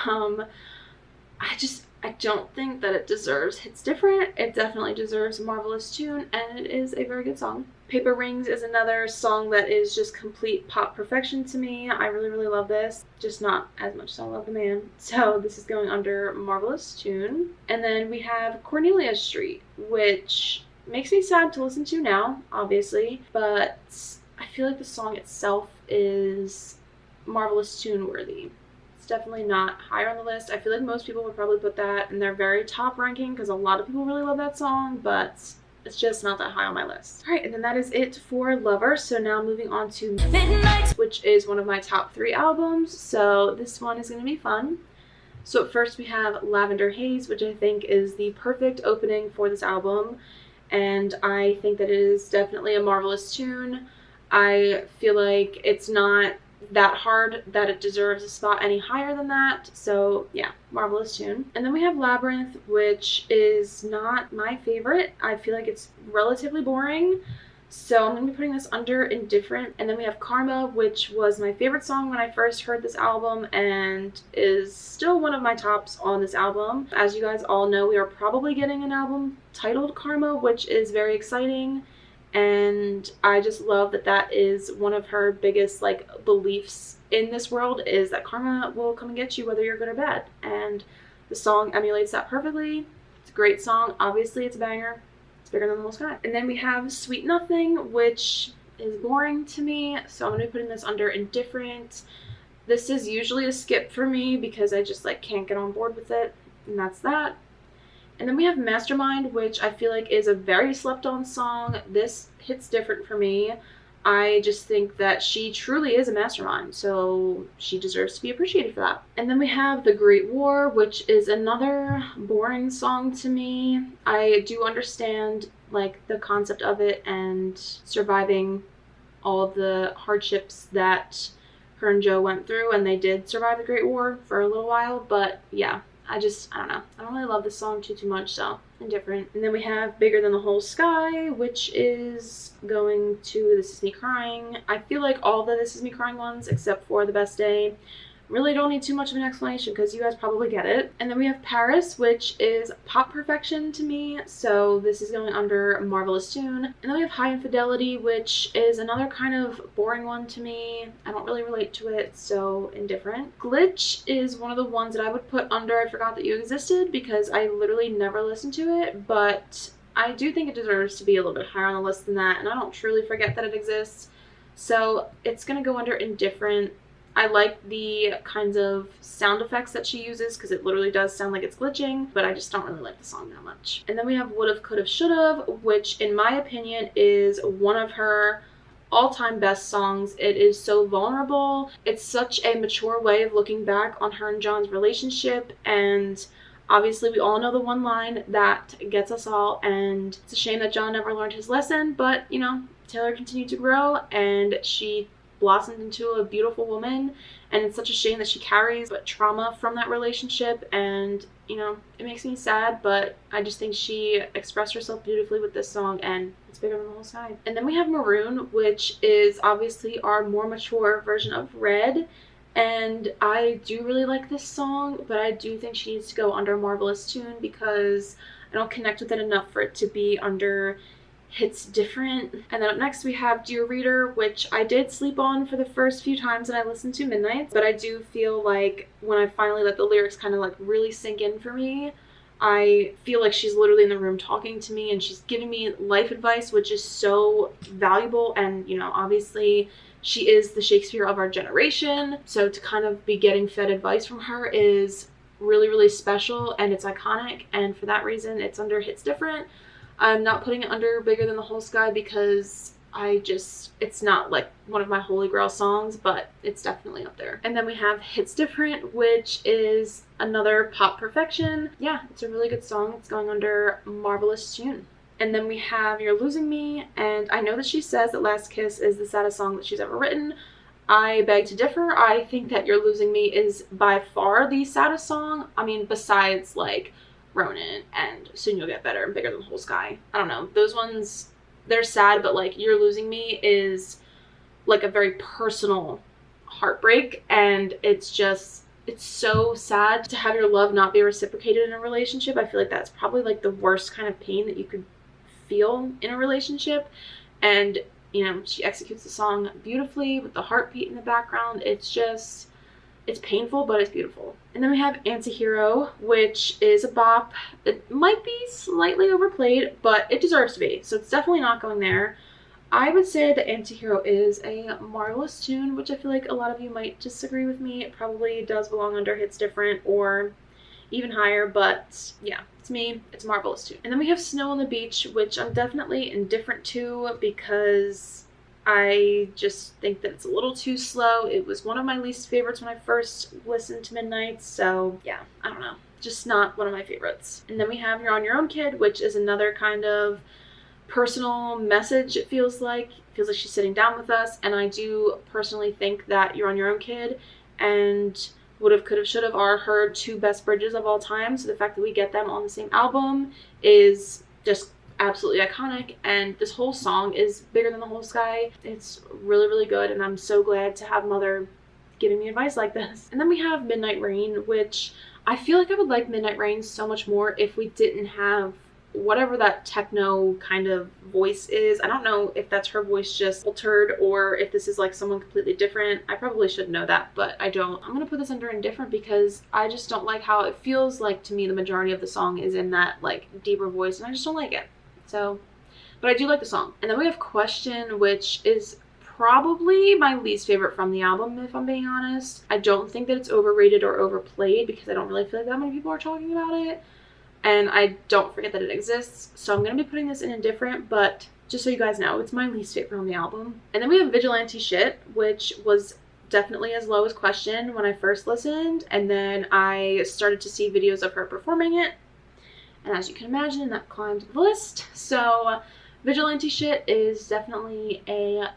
I don't think that it deserves Hits Different. It definitely deserves Marvelous Tune, and it is a very good song. Paper Rings is another song that is just complete pop perfection to me. I really, really love this, just not as much as I love The Man. So this is going under Marvelous Tune. And then we have Cornelia Street, which makes me sad to listen to now, obviously, but I feel like the song itself is Marvelous Tune worthy. It's definitely not higher on the list. I feel like most people would probably put that in their very top ranking because a lot of people really love that song, but it's just not that high on my list. Alright, and then that is it for Lover. So now moving on to Midnight, which is one of my top 3 albums, so this one is going to be fun. So at first we have Lavender Haze, which I think is the perfect opening for this album, and I think that it is definitely a Marvelous Tune. I feel like it's not that hard that it deserves a spot any higher than that, so yeah, Marvelous Tune. And then we have Labyrinth, which is not my favorite. I feel like it's relatively boring, so I'm going to be putting this under Indifferent. And then we have Karma, which was my favorite song when I first heard this album and is still one of my tops on this album. As you guys all know, we are probably getting an album titled Karma, which is very exciting, and I just love that that is one of her biggest like beliefs in this world, is that karma will come and get you whether you're good or bad, and the song emulates that perfectly. It's a great song. Obviously it's a banger. It's bigger than the whole sky. And then we have Sweet Nothing, which is boring to me, so I'm going to be putting this under indifferent. This is usually a skip for me because I just like can't get on board with it, and that's that. And then we have Mastermind, which I feel like is a very slept on song. This hits different for me. I just think that she truly is a mastermind, so she deserves to be appreciated for that. And then we have The Great War, which is another boring song to me. I do understand like the concept of it and surviving all of the hardships that her and Joe went through, and they did survive the Great War for a little while, but yeah, I don't know. I don't really love this song too much, so indifferent. And then we have Bigger Than the Whole Sky, which is going to This Is Me Crying. I feel like all the This Is Me Crying ones, except for The Best Day, really don't need too much of an explanation because you guys probably get it. And then we have Paris, which is pop perfection to me, so this is going under Marvelous Tune. And then we have High Infidelity, which is another kind of boring one to me. I don't really relate to it, so indifferent. Glitch is one of the ones that I would put under I Forgot That You Existed because I literally never listened to it, but I do think it deserves to be a little bit higher on the list than that, and I don't truly forget that it exists, so it's gonna go under indifferent. I like the kinds of sound effects that she uses because it literally does sound like it's glitching, but I just don't really like the song that much. And then we have Would've, Could've, Should've, which in my opinion is one of her all-time best songs. It is so vulnerable. It's such a mature way of looking back on her and John's relationship, and obviously we all know the one line that gets us all, and it's a shame that John never learned his lesson, but you know, Taylor continued to grow and she blossomed into a beautiful woman, and it's such a shame that she carries trauma from that relationship, and you know, it makes me sad, but I just think she expressed herself beautifully with this song, and it's bigger than the whole sky. And then we have Maroon, which is obviously our more mature version of Red, and I do really like this song, but I do think she needs to go under Marvelous Tune because I don't connect with it enough for it to be under Hits Different. And then up next we have Dear Reader, which I did sleep on for the first few times that I listened to Midnights, but I do feel like when I finally let the lyrics kind of like really sink in for me, I feel like she's literally in the room talking to me and she's giving me life advice, which is so valuable. And you know, obviously she is the Shakespeare of our generation, so to kind of be getting fed advice from her is really, really special, and it's iconic, and for that reason it's under Hits Different. I'm not putting it under Bigger Than the Whole Sky because it's not like one of my holy grail songs, but it's definitely up there. And then we have Hits Different, which is another pop perfection. Yeah, it's a really good song. It's going under Marvelous Tune. And then we have You're Losing Me, and I know that she says that Last Kiss is the saddest song that she's ever written. I beg to differ. I think that You're Losing Me is by far the saddest song. I mean, besides like Ronan and Soon You'll Get Better and Bigger Than the Whole Sky. I don't know. Those ones, they're sad, but like You're Losing Me is like a very personal heartbreak, and it's so sad to have your love not be reciprocated in a relationship. I feel like that's probably like the worst kind of pain that you could feel in a relationship, and you know, she executes the song beautifully with the heartbeat in the background. It's painful, but it's beautiful. And then we have Antihero, which is a bop. It might be slightly overplayed, but it deserves to be, so it's definitely not going there. I would say that Antihero is a Marvelous Tune, which I feel like a lot of you might disagree with me. It probably does belong under Hits Different or even higher, but yeah, to me, it's Marvelous Tune. And then we have Snow on the Beach, which I'm definitely indifferent to because I just think that it's a little too slow. It was one of my least favorites when I first listened to Midnight, so yeah, I don't know. Just not one of my favorites. And then we have You're on Your Own Kid, which is another kind of personal message, it feels like. It feels like she's sitting down with us, and I do personally think that You're on Your Own Kid and Would've, Could've, Should've are her two best bridges of all time, so the fact that we get them on the same album is just absolutely iconic, and this whole song is Bigger Than the Whole Sky. It's really, really good, and I'm so glad to have Mother giving me advice like this. And then we have Midnight Rain, which I feel like I would like Midnight Rain so much more if we didn't have whatever that techno kind of voice is. I don't know if that's her voice just altered or if this is like someone completely different. I probably should know that, but I don't. I'm gonna put this under indifferent because I just don't like how it feels like to me the majority of the song is in that like deeper voice, and I just don't like it. So, but I do like the song. And then we have Question, which is probably my least favorite from the album, if I'm being honest. I don't think that it's overrated or overplayed because I don't really feel like that many people are talking about it. And I don't forget that it exists. So I'm going to be putting this in indifferent, but just so you guys know, it's my least favorite on the album. And then we have Vigilante Shit, which was definitely as low as Question when I first listened. And then I started to see videos of her performing it. And as you can imagine, that climbed the list. So Vigilante Shit is definitely a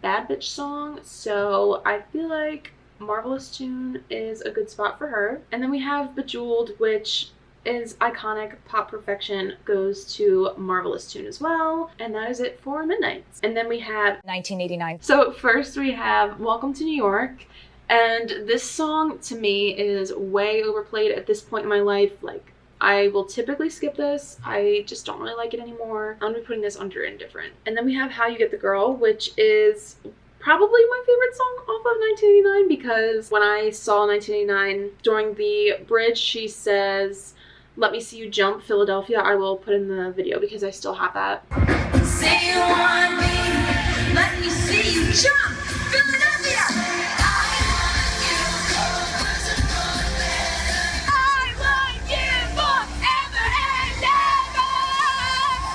bad bitch song, so I feel like Marvelous Tune is a good spot for her. And then we have Bejeweled, which is iconic. Pop perfection goes to Marvelous Tune as well. And that is it for Midnights. And then we have 1989. So first we have Welcome to New York. And this song to me is way overplayed at this point in my life. Like, I will typically skip this. I just don't really like it anymore. I'm gonna be putting this under indifferent. And then we have How You Get the Girl, which is probably my favorite song off of 1989 because when I saw 1989 during the bridge, she says, "Let me see you jump, Philadelphia." I will put in the video because I still have that. Say you want me, let me see you jump, Philadelphia.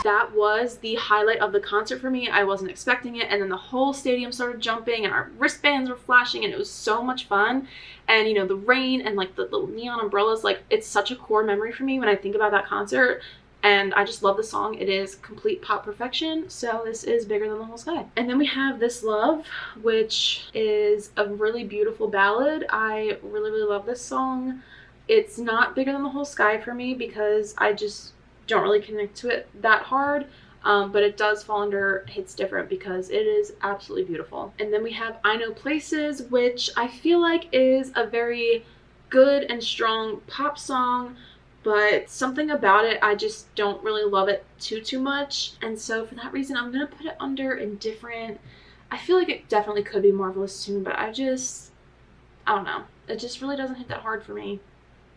That was the highlight of the concert for me. I wasn't expecting it, and then the whole stadium started jumping and our wristbands were flashing and it was so much fun. And you know, the rain and like the little neon umbrellas, like it's such a core memory for me when I think about that concert. And I just love the song. It is complete pop perfection. So this is Bigger Than the Whole Sky. And then we have This Love, which is a really beautiful ballad. I really, really love this song. It's not Bigger Than the Whole Sky for me because I just don't really connect to it that hard, but it does fall under Hits Different because it is absolutely beautiful. And then we have I Know Places, which I feel like is a very good and strong pop song, but something about it, I just don't really love it too much. And so for that reason, I'm gonna put it under indifferent. I feel like it definitely could be Marvelous Tune, but I don't know. It just really doesn't hit that hard for me.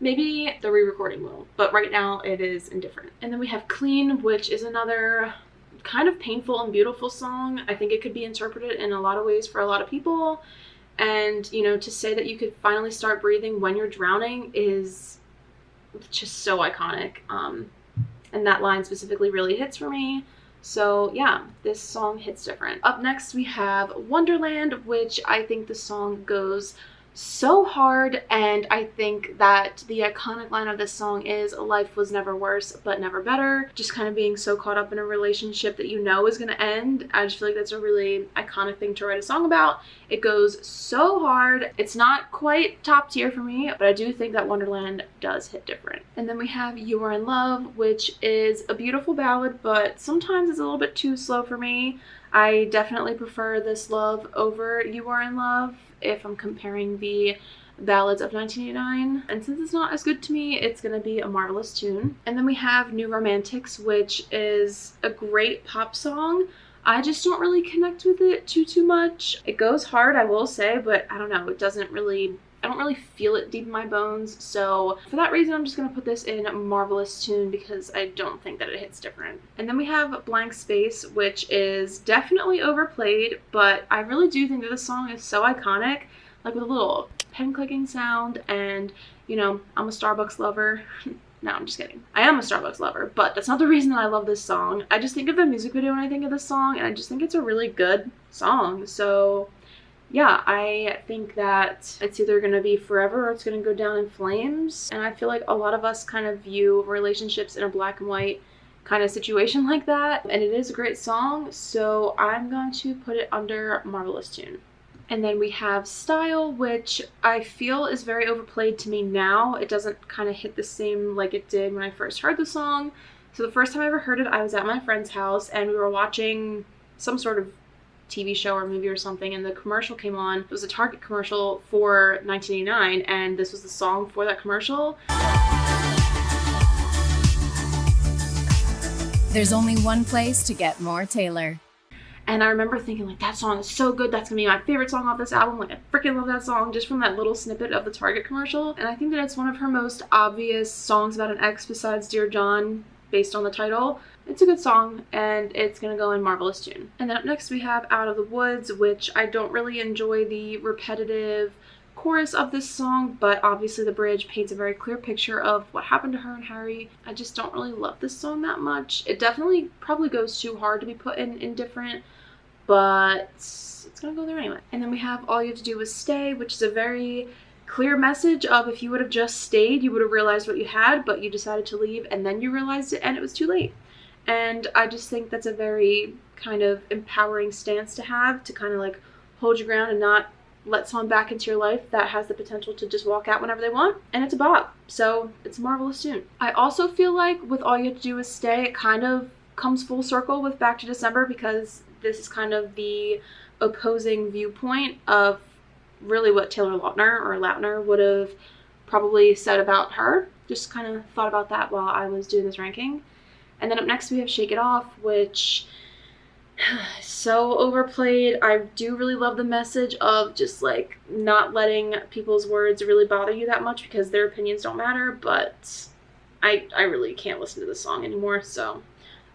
Maybe the re-recording will, but right now it is indifferent. And then we have Clean, which is another kind of painful and beautiful song. I think it could be interpreted in a lot of ways for a lot of people. And, you know, to say that you could finally start breathing when you're drowning is just so iconic. And that line specifically really hits for me. So yeah, this song hits different. Up next we have Wonderland, which I think the song goes so hard, and I think that the iconic line of this song is "Life was never worse but never better." Just kind of being so caught up in a relationship that you know is going to end. I just feel like that's a really iconic thing to write a song about. It goes so hard. It's not quite top tier for me, but I do think that Wonderland does hit different. And then we have You Are in Love, which is a beautiful ballad, but sometimes it's a little bit too slow for me. I definitely prefer This Love over You Are in Love if I'm comparing the ballads of 1989. And since it's not as good to me, it's gonna be a Marvelous Tune. And then we have New Romantics, which is a great pop song. I just don't really connect with it too much. It goes hard, I will say, but I don't know, I don't really feel it deep in my bones. So for that reason, I'm just gonna put this in Marvelous Tune because I don't think that it hits different. And then we have Blank Space, which is definitely overplayed, but I really do think that this song is so iconic, like with a little pen clicking sound. And you know, I'm a Starbucks lover. No, I'm just kidding. I am a Starbucks lover, but that's not the reason that I love this song. I just think of the music video when I think of this song, and I just think it's a really good song. So yeah, I think that it's either going to be forever or it's going to go down in flames. And I feel like a lot of us kind of view relationships in a black and white kind of situation like that. And it is a great song, so I'm going to put it under Marvelous Tune. And then we have Style, which I feel is very overplayed to me now. It doesn't kind of hit the same like it did when I first heard the song. So the first time I ever heard it, I was at my friend's house and we were watching some sort of TV show or movie or something, and the commercial came on. It was a Target commercial for 1989, and this was the song for that commercial. There's only one place to get more Taylor. And I remember thinking, like, that song is so good. That's gonna be my favorite song off this album. Like, I freaking love that song just from that little snippet of the Target commercial. And I think that it's one of her most obvious songs about an ex besides Dear John, based on the title. It's a good song, and it's gonna go in Marvelous Tune. And then up next we have Out of the Woods, which I don't really enjoy the repetitive chorus of this song, but obviously the bridge paints a very clear picture of what happened to her and Harry. I just don't really love this song that much. It definitely probably goes too hard to be put in indifferent, but it's gonna go there anyway. And then we have All You Have to Do Is Stay, which is a very clear message of if you would have just stayed, you would have realized what you had, but you decided to leave and then you realized it and it was too late. And I just think that's a very kind of empowering stance to have, to kind of like hold your ground and not let someone back into your life that has the potential to just walk out whenever they want. And it's a bop, so it's a marvelous tune. I also feel like with All You Have to Do Is Stay, it kind of comes full circle with Back to December, because this is kind of the opposing viewpoint of really what Taylor Lautner would have probably said about her. Just kind of thought about that while I was doing this ranking. And then up next we have Shake It Off, which is so overplayed. I do really love the message of just like not letting people's words really bother you that much because their opinions don't matter, but I really can't listen to this song anymore, so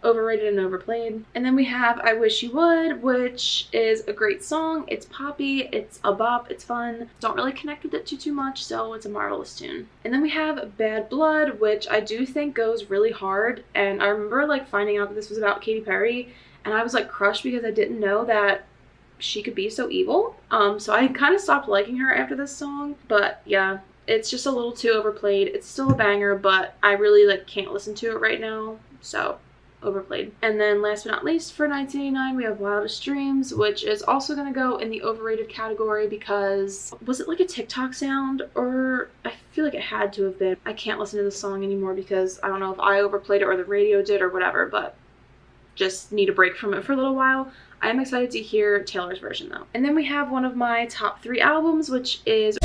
overrated and overplayed. And then we have I Wish You Would, which is a great song. It's poppy, it's a bop, it's fun. Don't really connect with it too much, so it's a marvelous tune. And then we have Bad Blood, which I do think goes really hard. And I remember like finding out that this was about Katy Perry, and I was like crushed because I didn't know that she could be so evil. So I kind of stopped liking her after this song. But yeah, it's just a little too overplayed. It's still a banger, but I really like can't listen to it right now, so overplayed. And then last but not least, for 1989 we have Wildest Dreams, which is also going to go in the overrated category because was it like a TikTok sound, or I feel like it had to have been. I can't listen to this song anymore because I don't know if I overplayed it or the radio did or whatever, but just need a break from it for a little while. I am excited to hear Taylor's version though. And then we have one of my top 3 albums, which is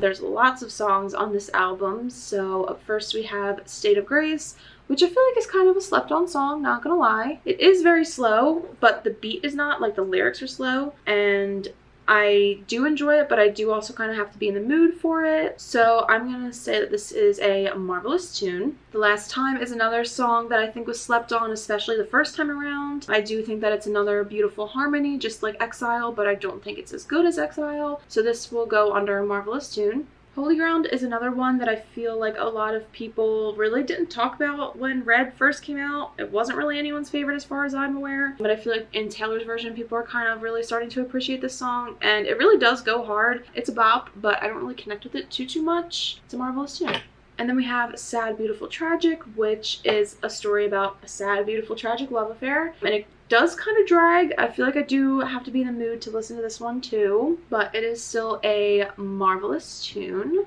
there's lots of songs on this album. So up first we have State of Grace, which I feel like is kind of a slept on song, not gonna lie. It is very slow, but the beat is not, like the lyrics are slow, and I do enjoy it, but I do also kind of have to be in the mood for it. So I'm gonna say that this is a marvelous tune. The Last Time is another song that I think was slept on, especially the first time around. I do think that it's another beautiful harmony, just like Exile, but I don't think it's as good as Exile. So this will go under a marvelous tune. Holy Ground is another one that I feel like a lot of people really didn't talk about when Red first came out. It wasn't really anyone's favorite as far as I'm aware, but I feel like in Taylor's version people are kind of really starting to appreciate this song, and it really does go hard. It's a bop, but I don't really connect with it too much. It's a marvelous tune. And then we have Sad, Beautiful, Tragic, which is a story about a sad, beautiful, tragic love affair. And it does kind of drag. I feel like I do have to be in the mood to listen to this one too, but it is still a marvelous tune.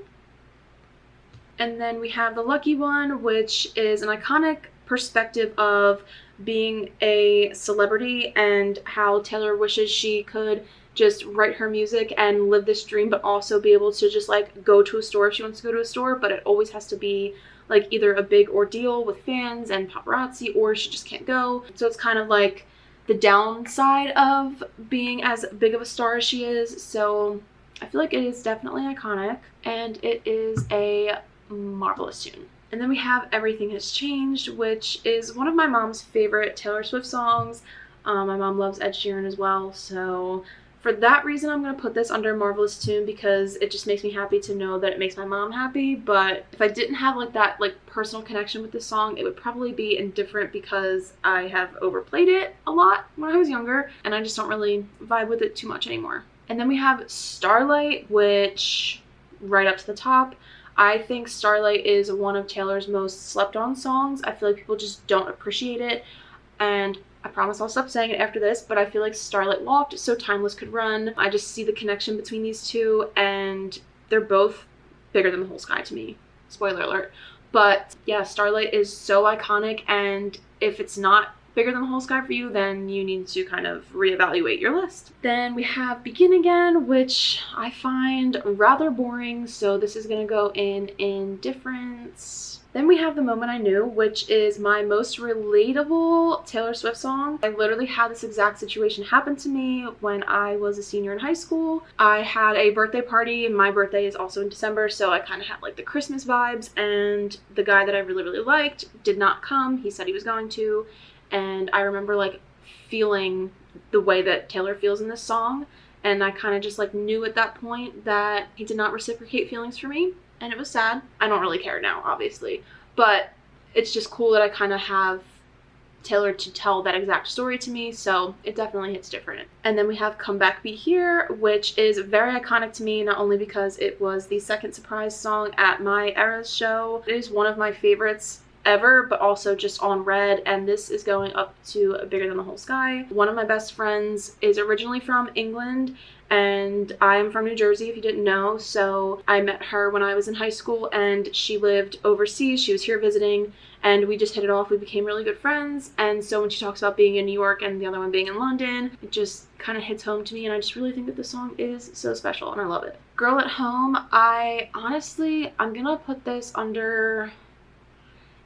And then we have The Lucky One, which is an iconic perspective of being a celebrity and how Taylor wishes she could just write her music and live this dream, but also be able to just like go to a store if she wants to go to a store, but it always has to be like either a big ordeal with fans and paparazzi, or she just can't go. So it's kind of like the downside of being as big of a star as she is. So I feel like it is definitely iconic, and it is a marvelous tune. And then we have Everything Has Changed, which is one of my mom's favorite Taylor Swift songs. My mom loves Ed Sheeran as well, so for that reason I'm going to put this under marvelous tune, because it just makes me happy to know that it makes my mom happy. But if I didn't have like that like personal connection with this song, it would probably be indifferent because I have overplayed it a lot when I was younger and I just don't really vibe with it too much anymore. And then we have Starlight, which right up to the top. I think Starlight is one of Taylor's most slept on songs. I feel like people just don't appreciate it, and I promise I'll stop saying it after this, but I feel like Starlight walked so Timeless could run. I just see the connection between these two, and they're both bigger than the whole sky to me. Spoiler alert. But yeah, Starlight is so iconic, and if it's not Bigger Than the Whole Sky for you, then you need to kind of reevaluate your list. Then we have Begin Again, which I find rather boring, so this is gonna go in Indifference. Then we have The Moment I Knew, which is my most relatable Taylor Swift song. I literally had this exact situation happen to me when I was a senior in high school. I had a birthday party, and my birthday is also in December, so I kind of had like the Christmas vibes, and the guy that I really, really liked did not come. He said he was going to, and I remember like feeling the way that Taylor feels in this song, and I kind of just like knew at that point that he did not reciprocate feelings for me. And it was sad. I don't really care now, obviously, but it's just cool that I kind of have Taylor to tell that exact story to me, so it definitely hits different. And then we have Come Back Be Here, which is very iconic to me, not only because it was the second surprise song at my Eras show. It is one of my favorites ever, but also just on Red, and this is going up to Bigger Than the Whole Sky. One of my best friends is originally from England, and I am from New Jersey, if you didn't know, so I met her when I was in high school, and she lived overseas. She was here visiting, and we just hit it off. We became really good friends, and so when she talks about being in New York and the other one being in London, it just kind of hits home to me, and I just really think that this song is so special, and I love it. Girl at Home, I'm gonna put this under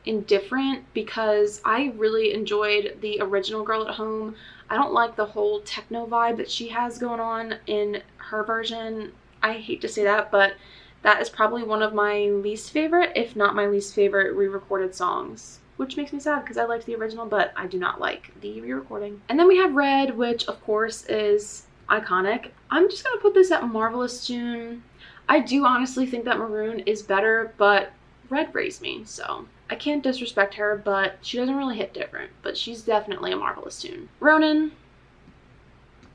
Indifferent because I really enjoyed the original Girl at Home. I don't like the whole techno vibe that she has going on in her version. I hate to say that, but that is probably one of my least favorite, if not my least favorite, re-recorded songs, which makes me sad because I liked the original, but I do not like the re-recording. And then we have Red, which of course is iconic. I'm just gonna put this at Marvelous Tune. I do honestly think that Maroon is better, but Red raised me, so I can't disrespect her, but she doesn't really hit different, but she's definitely a Marvelous Tune. Ronan.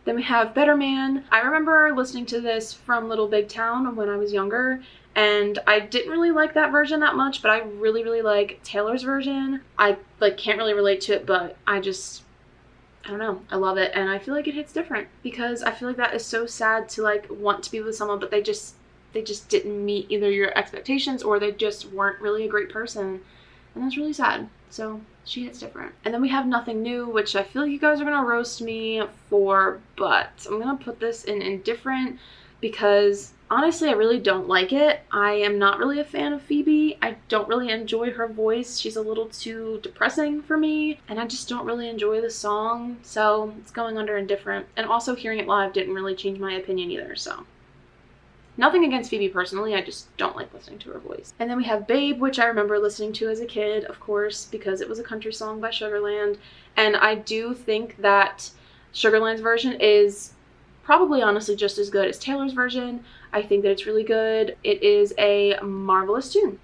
Then we have Better Man. I remember listening to this from Little Big Town when I was younger, and I didn't really like that version that much, but I really, really like Taylor's version. I like can't really relate to it, but I don't know, I love it, and I feel like it hits different because I feel like that is so sad to like want to be with someone, but they just didn't meet either your expectations or they just weren't really a great person. And that's really sad. So she hits different. And then we have Nothing New, which I feel like you guys are gonna roast me for, but I'm gonna put this in Indifferent because honestly I really don't like it. I am not really a fan of Phoebe. I don't really enjoy her voice. She's a little too depressing for me, and I just don't really enjoy the song, so it's going under Indifferent. And also hearing it live didn't really change my opinion either, so nothing against Phoebe personally, I just don't like listening to her voice. And then we have Babe, which I remember listening to as a kid, of course, because it was a country song by Sugarland. And I do think that Sugarland's version is probably honestly just as good as Taylor's version. I think that it's really good. It is a marvelous tune.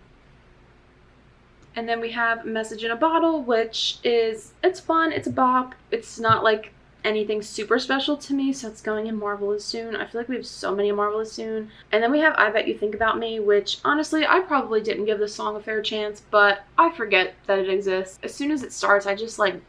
And then we have Message in a Bottle, which is, it's fun, it's a bop. It's not like anything super special to me, so it's going in Marvelous Tune. I feel like we have so many Marvelous Tune. And then we have I Bet You Think About Me, which honestly I probably didn't give this song a fair chance, but I forget that it exists. As soon as it starts I just like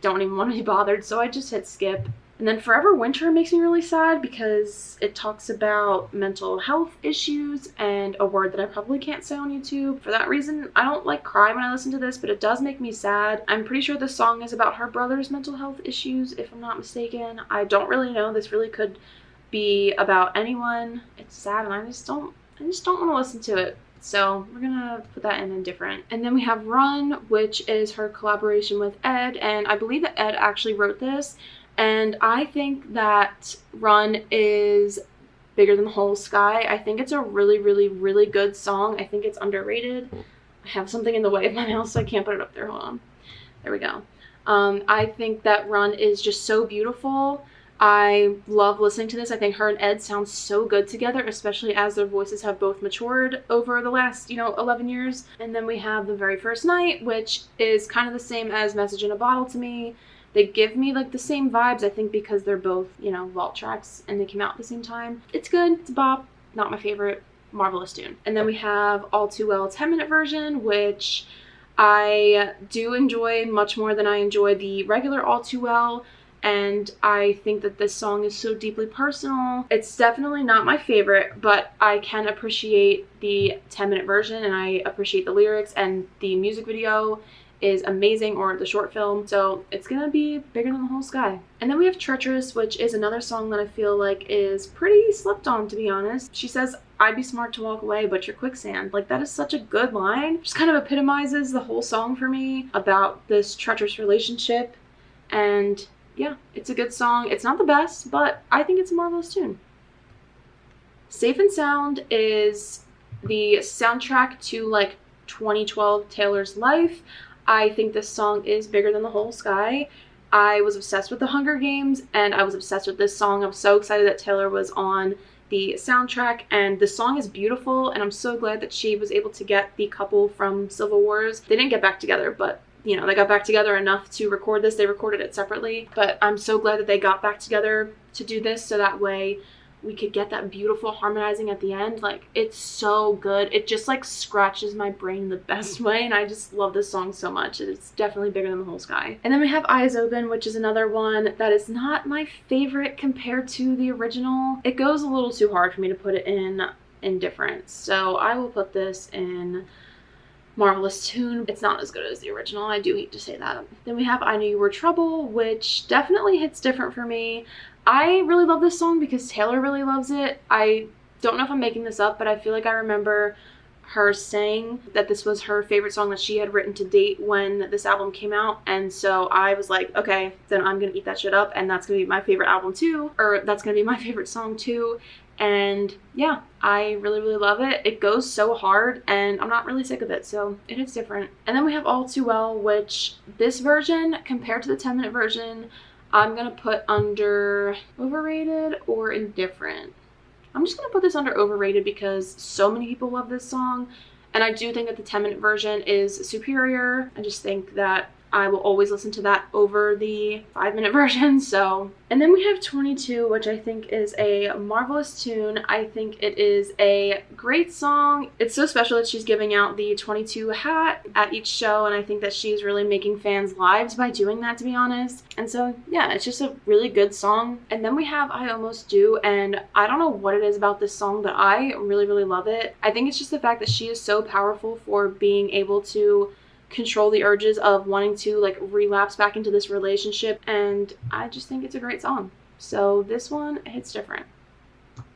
don't even want to be bothered, so I just hit skip. And then Forever Winter makes me really sad because it talks about mental health issues and a word that I probably can't say on YouTube. For that reason, I don't like cry when I listen to this, but it does make me sad. I'm pretty sure this song is about her brother's mental health issues, if I'm not mistaken. I don't really know. This really could be about anyone. It's sad and I just don't want to listen to it. So we're gonna put that in Indifferent. And then we have Run, which is her collaboration with Ed, and I believe that Ed actually wrote this. And I think that Run is Bigger Than the Whole Sky. I think it's a really, really, really good song. I think it's underrated. I have something in the way of my mouse, so I can't put it up there. Hold on. There we go. I think that Run is just so beautiful. I love listening to this. I think her and Ed sound so good together, especially as their voices have both matured over the last, 11 years. And then we have The Very First Night, which is kind of the same as Message in a Bottle to me. They give me like the same vibes, I think, because they're both, vault tracks and they came out at the same time. It's good, it's a bop, not my favorite, marvelous tune. And then we have All Too Well 10-minute version, which I do enjoy much more than I enjoy the regular All Too Well. And I think that this song is so deeply personal. It's definitely not my favorite, but I can appreciate the 10-minute version and I appreciate the lyrics, and the music video is amazing, or the short film, so it's gonna be Bigger Than the Whole Sky. And then we have Treacherous, which is another song that I feel like is pretty slept on, to be honest. She says, "I'd be smart to walk away, but you're quicksand." Like, that is such a good line. Just kind of epitomizes the whole song for me about this treacherous relationship. And yeah, it's a good song. It's not the best, but I think it's a marvelous tune. Safe and Sound is the soundtrack to like 2012 Taylor's life. I think this song is Bigger Than the Whole Sky. I was obsessed with the Hunger Games, and I was obsessed with this song. I'm so excited that Taylor was on the soundtrack, and the song is beautiful, and I'm so glad that she was able to get the couple from Civil Wars. They didn't get back together, but you know, they got back together enough to record this. They recorded it separately, but I'm so glad that they got back together to do this, so that way we could get that beautiful harmonizing at the end. Like, it's so good. It just like scratches my brain the best way, and I just love this song so much. It's definitely Bigger Than the Whole Sky. And then we have Eyes Open, which is another one that is not my favorite compared to the original. It goes a little too hard for me to put it in Indifference, so I will put this in marvelous tune. It's not as good as the original, I do hate to say that. Then we have I Knew You Were Trouble, which definitely hits different for me. I really love this song because Taylor really loves it. I don't know if I'm making this up, but I feel like I remember her saying that this was her favorite song that she had written to date when this album came out, and so I was like, okay, then I'm gonna eat that shit up, and that's gonna be my favorite album too, or that's gonna be my favorite song too. And yeah, I really, really love it. It goes so hard, and I'm not really sick of it, so it is different. And then we have All Too Well, which this version, compared to the 10-minute version, I'm gonna put under overrated or indifferent. I'm just gonna put this under overrated because so many people love this song, and I do think that the 10-minute version is superior. I just think that I will always listen to that over the 5-minute version. So, and then we have 22, which I think is a marvelous tune. I think it is a great song. It's so special that she's giving out the 22 hat at each show, and I think that she's really making fans' lives by doing that, to be honest. And so yeah, it's just a really good song. And then we have I Almost Do, and I don't know what it is about this song, but I really, really love it. I think it's just the fact that she is so powerful for being able to control the urges of wanting to like relapse back into this relationship, and I just think it's a great song. So this one hits different.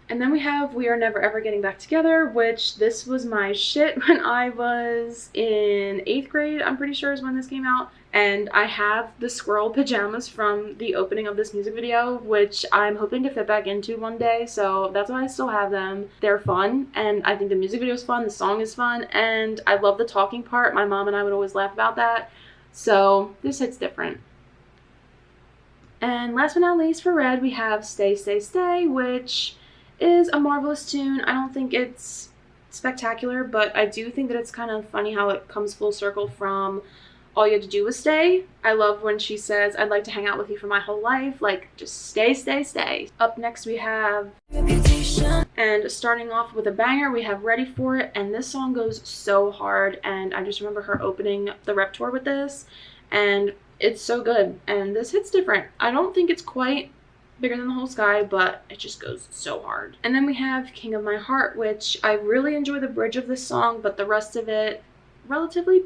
And then we have We Are Never Ever Getting Back Together, which this was my shit when I was in 8th grade, I'm pretty sure is when this came out. And I have the squirrel pajamas from the opening of this music video, which I'm hoping to fit back into one day, so that's why I still have them. They're fun, and I think the music video is fun, the song is fun, and I love the talking part. My mom and I would always laugh about that, so this hits different. And last but not least, for Red, we have Stay, Stay, Stay, which is a marvelous tune. I don't think it's spectacular, but I do think that it's kind of funny how it comes full circle from All You Had to Do Was Stay. I love when she says, I'd like to hang out with you for my whole life. Like, just stay, stay, stay. Up next we have Reputation. And starting off with a banger, we have Ready For It. And this song goes so hard. And I just remember her opening the rep tour with this. And it's so good. And this hits different. I don't think it's quite Bigger Than the Whole Sky, but it just goes so hard. And then we have King of My Heart, which I really enjoy the bridge of this song, but the rest of it relatively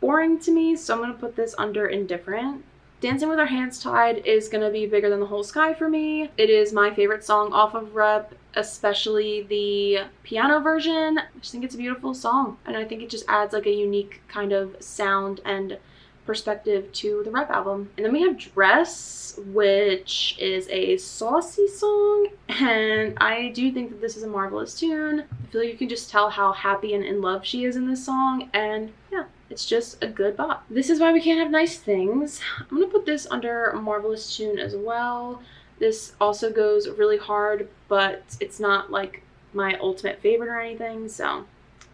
boring to me, so I'm going to put this under indifferent. Dancing With Our Hands Tied is going to be Bigger Than the Whole Sky for me. It is my favorite song off of Rep, especially the piano version. I just think it's a beautiful song, and I think it just adds like a unique kind of sound and perspective to the Rep album. And then we have Dress, which is a saucy song, and I do think that this is a marvelous tune. I feel like you can just tell how happy and in love she is in this song, and yeah, it's just a good bop. This Is Why We Can't Have Nice Things. I'm gonna put this under a marvelous tune as well. This also goes really hard, but it's not like my ultimate favorite or anything, so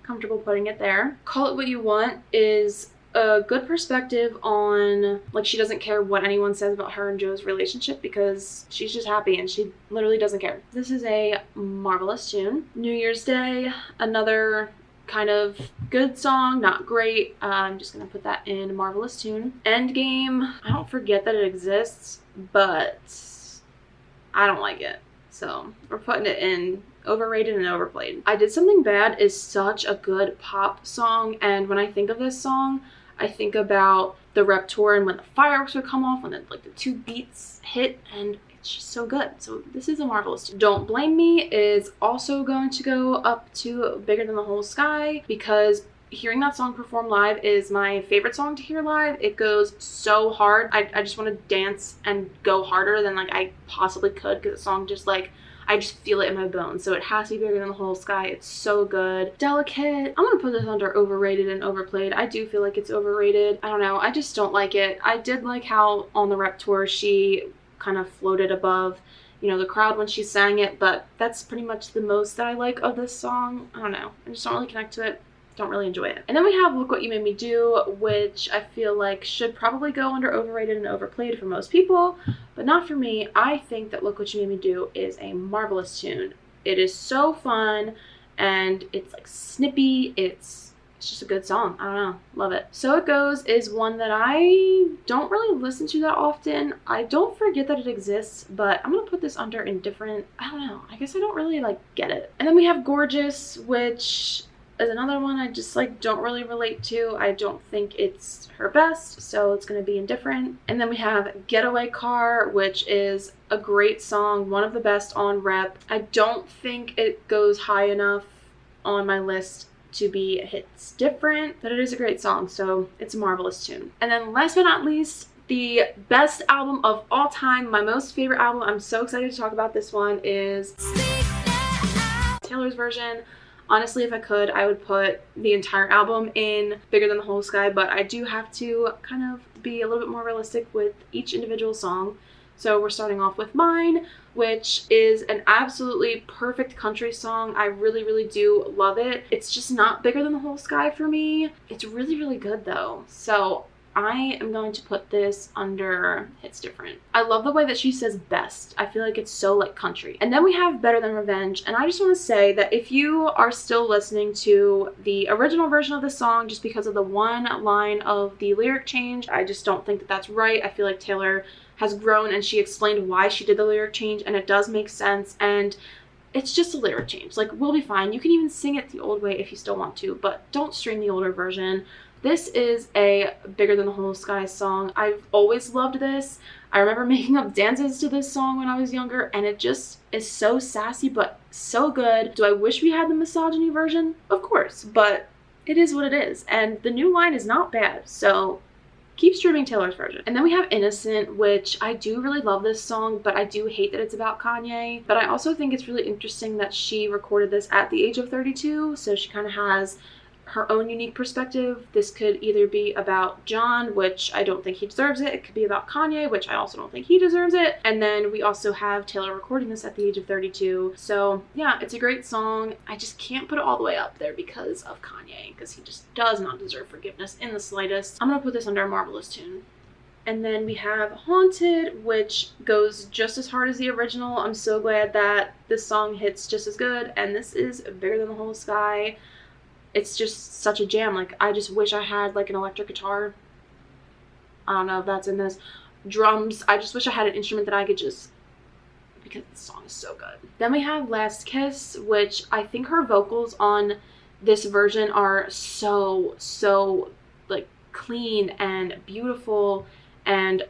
comfortable putting it there. Call It What You Want is a good perspective on, like, she doesn't care what anyone says about her and Joe's relationship because she's just happy and she literally doesn't care. This is a marvelous tune. New Year's Day, another kind of good song, not great. I'm just gonna put that in a marvelous tune. Endgame, I don't forget that it exists, but I don't like it, so we're putting it in overrated and overplayed. I Did Something Bad is such a good pop song, and when I think of this song, I think about the Rep Tour and when the fireworks would come off, when like the 2 beats hit, and it's just so good. So this is a marvelous tune. Don't Blame Me is also going to go up to Bigger Than the Whole Sky, because hearing that song performed live is my favorite song to hear live. It goes so hard. I just want to dance and go harder than like I possibly could, because the song just like, I just feel it in my bones. So it has to be Bigger Than the Whole Sky. It's so good. Delicate, I'm gonna put this under overrated and overplayed. I do feel like it's overrated. I don't know, I just don't like it. I did like how on the Rep Tour she kind of floated above, you know, the crowd when she sang it, but that's pretty much the most that I like of this song. I don't know, I just don't really connect to it. Don't really enjoy it. And then we have Look What You Made Me Do, which I feel like should probably go under overrated and overplayed for most people, but not for me. I think that Look What You Made Me Do is a marvelous tune. It is so fun, and it's like snippy. It's just a good song. I don't know, love it. So It Goes is one that I don't really listen to that often. I don't forget that it exists, but I'm gonna put this under indifferent. I don't know, I guess I don't really like get it. And then we have Gorgeous, which is another one I just like don't really relate to. I don't think it's her best, so it's going to be indifferent. And then we have Getaway Car, which is a great song, one of the best on Rep. I don't think it goes high enough on my list to be Hits Different, but it is a great song, so it's a marvelous tune. And then last but not least, the best album of all time, my most favorite album, I'm so excited to talk about this one, is Taylor's version. Honestly, if I could, I would put the entire album in Bigger Than the Whole Sky, but I do have to kind of be a little bit more realistic with each individual song. So we're starting off with Mine, which is an absolutely perfect country song. I really, really do love it. It's just not Bigger Than the Whole Sky for me. It's really, really good though. So I am going to put this under Hits Different. I love the way that she says best. I feel like it's so like country. And then we have Better Than Revenge. And I just want to say that if you are still listening to the original version of this song just because of the one line of the lyric change, I just don't think that that's right. I feel like Taylor has grown and she explained why she did the lyric change, and it does make sense. And it's just a lyric change. Like, we'll be fine. You can even sing it the old way if you still want to, but don't stream the older version. This is a Bigger Than the Whole Sky song. I've always loved this. I remember making up dances to this song when I was younger, and it just is so sassy but so good. Do I wish we had the misogyny version? Of course, but it is what it is. And the new line is not bad, so keep streaming Taylor's version. And then we have Innocent, which I do really love this song, but I do hate that it's about Kanye. But I also think it's really interesting that she recorded this at the age of 32, so she kind of has her own unique perspective. This could either be about John, which I don't think he deserves it. It could be about Kanye, which I also don't think he deserves it. And then we also have Taylor recording this at the age of 32. So yeah, it's a great song. I just can't put it all the way up there because of Kanye, because he just does not deserve forgiveness in the slightest. I'm gonna put this under a marvelous tune. And then we have Haunted, which goes just as hard as the original. I'm so glad that this song hits just as good, and this is Bigger Than the Whole Sky. It's just such a jam. Like, I just wish I had like an electric guitar. I don't know if that's in this. Drums. I just wish I had an instrument that I could just, because this song is so good. Then we have Last Kiss, which I think her vocals on this version are so like clean and beautiful, and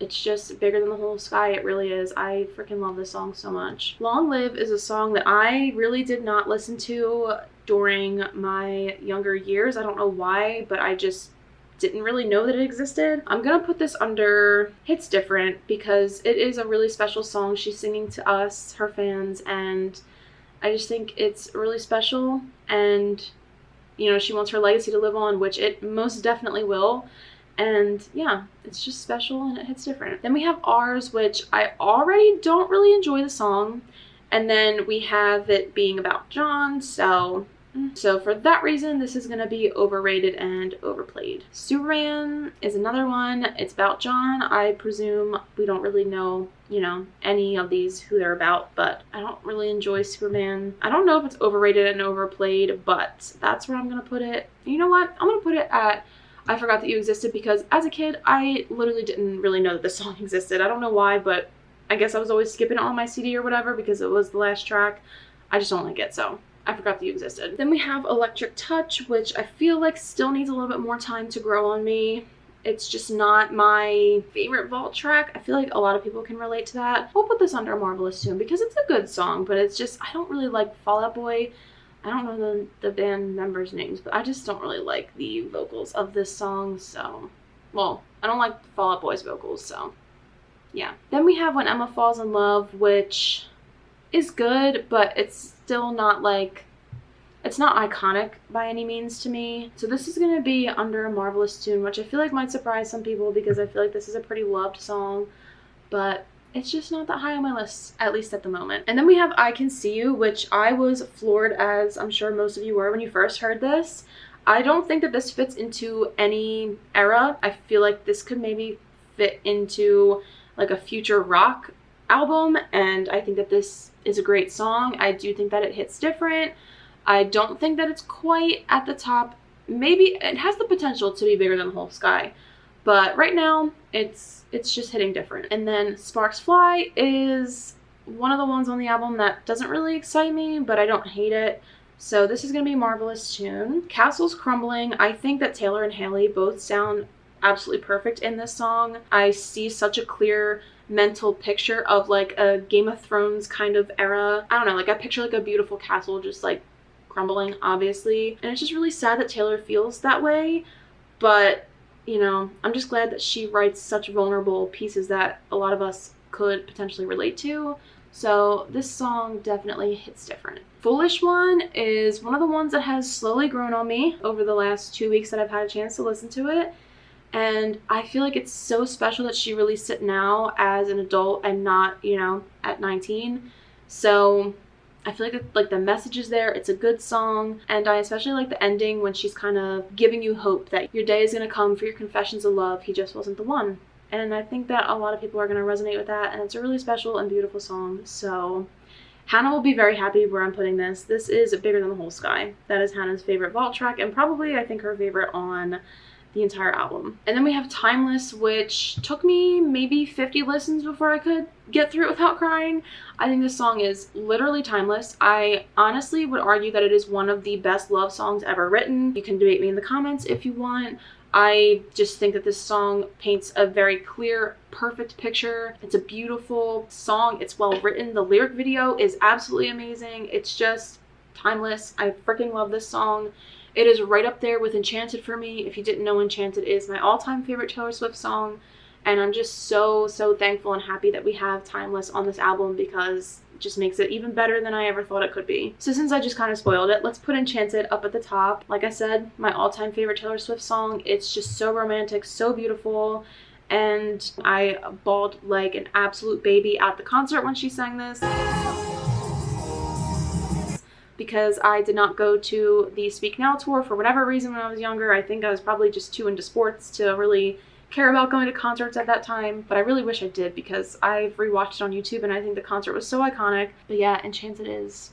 it's just Bigger Than the Whole Sky. It really is. I freaking love this song so much. Long Live is a song that I really did not listen to during my younger years. I don't know why, but I just didn't really know that it existed. I'm gonna put this under Hits Different because it is a really special song. She's singing to us, her fans, and I just think it's really special, and you know, she wants her legacy to live on, which it most definitely will. And yeah, it's just special and it hits different. Then we have Ours, which I already don't really enjoy the song. And then we have it being about John, so for that reason, this is gonna be overrated and overplayed. Superman is another one. It's about John. I presume we don't really know, you know, any of these who they're about, but I don't really enjoy Superman. I don't know if it's overrated and overplayed, but that's where I'm gonna put it. You know what? I'm gonna put it at I Forgot That You Existed, because as a kid, I literally didn't really know that this song existed. I don't know why, but I guess I was always skipping it on my CD or whatever because it was the last track. I just don't like it, so I forgot that you existed. Then we have Electric Touch, which I feel like still needs a little bit more time to grow on me. It's just not my favorite vault track. I feel like a lot of people can relate to that. We'll put this under a Marvelous Tune because it's a good song, but it's just, I don't really like Fall Out Boy. I don't know the band members' names, but I just don't really like the vocals of this song, so, well, I don't like Fall Out Boy's vocals, so, yeah. Then we have When Emma Falls in Love, which is good, but it's still not like, it's not iconic by any means to me. So this is going to be under a Marvelous Tune, which I feel like might surprise some people because I feel like this is a pretty loved song, but it's just not that high on my list, at least at the moment. And then we have I Can See You, which I was floored, as I'm sure most of you were when you first heard this. I don't think that this fits into any era. I feel like this could maybe fit into like a future rock album, and I think that this is a great song. I do think that it hits different. I don't think that it's quite at the top. Maybe it has the potential to be bigger than the whole sky, but right now it's just hitting different. And then Sparks Fly is one of the ones on the album that doesn't really excite me, but I don't hate it. So this is going to be a Marvelous Tune. Castles Crumbling, I think that Taylor and Haley both sound absolutely perfect in this song. I see such a clear mental picture of like a Game of Thrones kind of era. I don't know, like I picture like a beautiful castle just like crumbling, obviously. And it's just really sad that Taylor feels that way, but you know, I'm just glad that she writes such vulnerable pieces that a lot of us could potentially relate to. So this song definitely hits different. Foolish One is one of the ones that has slowly grown on me over the last 2 weeks that I've had a chance to listen to it. And I feel like it's so special that she released it now as an adult and not, you know, at 19. So I feel like the message is there. It's a good song, and I especially like the ending when she's kind of giving you hope that your day is going to come for your confessions of love. He just wasn't the one. And I think that a lot of people are going to resonate with that, and it's a really special and beautiful song. So Hannah will be very happy where I'm putting this. This is Bigger Than the Whole Sky. That is Hannah's favorite vault track, and probably I think her favorite on the entire album. And then we have Timeless, which took me maybe 50 listens before I could get through it without crying. I think this song is literally timeless. I honestly would argue that it is one of the best love songs ever written. You can debate me in the comments if you want. I just think that this song paints a very clear, perfect picture. It's a beautiful song. It's well written. The lyric video is absolutely amazing. It's just timeless. I freaking love this song. It is right up there with Enchanted for me. If you didn't know, Enchanted is my all-time favorite Taylor Swift song. And I'm just so thankful and happy that we have Timeless on this album because it just makes it even better than I ever thought it could be. So since I just kind of spoiled it, let's put Enchanted up at the top. Like I said, my all-time favorite Taylor Swift song. It's just so romantic, so beautiful. And I bawled like an absolute baby at the concert when she sang this, because I did not go to the Speak Now tour for whatever reason when I was younger. I think I was probably just too into sports to really care about going to concerts at that time, but I really wish I did because I've rewatched it on YouTube and I think the concert was so iconic. But yeah, Enchanted is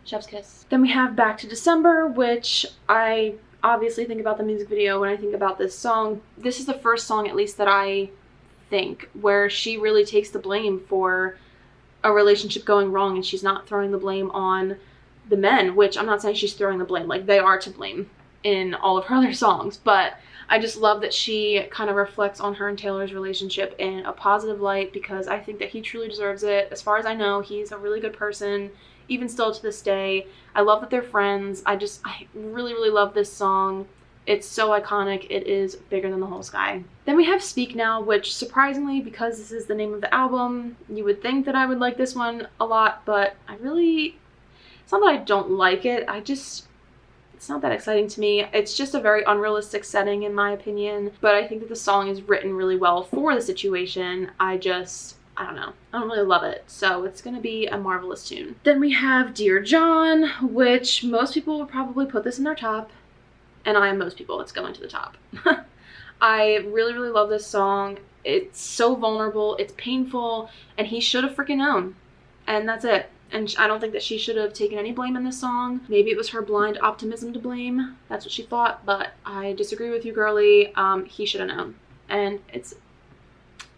chef's kiss. Then we have Back to December, which I obviously think about the music video when I think about this song. This is the first song, at least that I think, where she really takes the blame for a relationship going wrong, and she's not throwing the blame on the men, which I'm not saying she's throwing the blame, like they are to blame in all of her other songs, but I just love that she kind of reflects on her and Taylor's relationship in a positive light because I think that he truly deserves it. As far as I know, he's a really good person, even still to this day. I love that they're friends. I really love this song. It's so iconic. It is Bigger Than the Whole Sky. Then we have Speak Now, which surprisingly, because this is the name of the album, you would think that I would like this one a lot, but it's not that I don't like it. It's not that exciting to me. It's just a very unrealistic setting in my opinion, but I think that the song is written really well for the situation. I don't know. I don't really love it. So it's going to be a Marvelous Tune. Then we have Dear John, which most people would probably put this in their top. And I am most people. It's going to the top. I really love this song. It's so vulnerable. It's painful. And he should have freaking known. And that's it. And I don't think that she should have taken any blame in this song. Maybe it was her blind optimism to blame. That's what she thought. But I disagree with you, girly. He should have known. And it's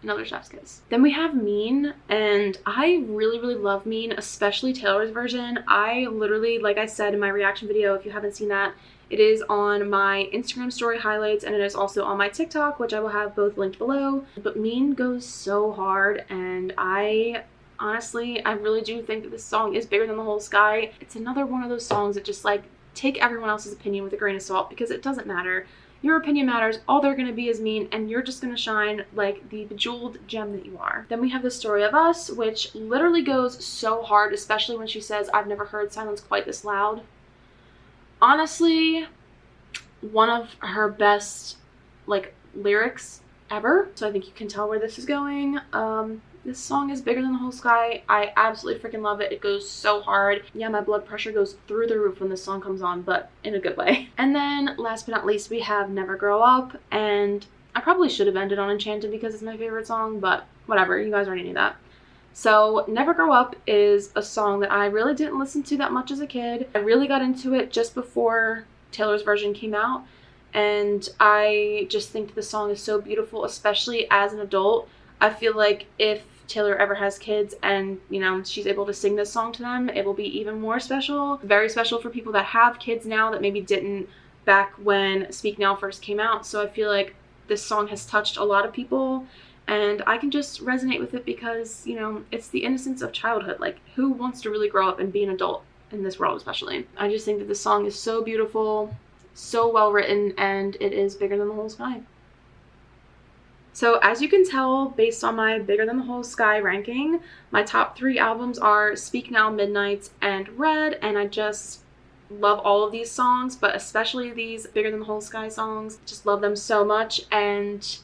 another chef's kiss. Then we have Mean, and I really love Mean, especially Taylor's version. I literally, like I said in my reaction video, if you haven't seen that, it is on my Instagram story highlights, and it is also on my TikTok, which I will have both linked below. But Mean goes so hard, and honestly, I really do think that this song is bigger than the whole sky. It's another one of those songs that just like take everyone else's opinion with a grain of salt, because it doesn't matter. Your opinion matters. All they're going to be is Mean, and you're just going to shine like the bejeweled gem that you are. Then we have The Story of Us, which literally goes so hard, especially when she says, "I've never heard silence quite this loud." Honestly, one of her best like lyrics ever. So I think you can tell where this is going. This song is bigger than the whole sky. I absolutely freaking love it. It goes so hard. Yeah, my blood pressure goes through the roof when this song comes on, but in a good way. And then last but not least, we have Never Grow Up, and I probably should have ended on Enchanted because it's my favorite song, but whatever, you guys already knew that. So Never Grow Up is a song that I really didn't listen to that much as a kid. I really got into it just before Taylor's version came out, and I just think the song is so beautiful, especially as an adult. I feel like if Taylor ever has kids and, you know, she's able to sing this song to them, it will be even more special. Very special for people that have kids now that maybe didn't back when Speak Now first came out. So I feel like this song has touched a lot of people, and I can just resonate with it because, you know, it's the innocence of childhood. Like, who wants to really grow up and be an adult in this world especially? I just think that this song is so beautiful, so well written, and it is bigger than the whole sky. So as you can tell, based on my bigger than the whole sky ranking, my top 3 albums are Speak Now, Midnights, and Red, and I just love all of these songs, but especially these bigger than the whole sky songs. Just love them so much. And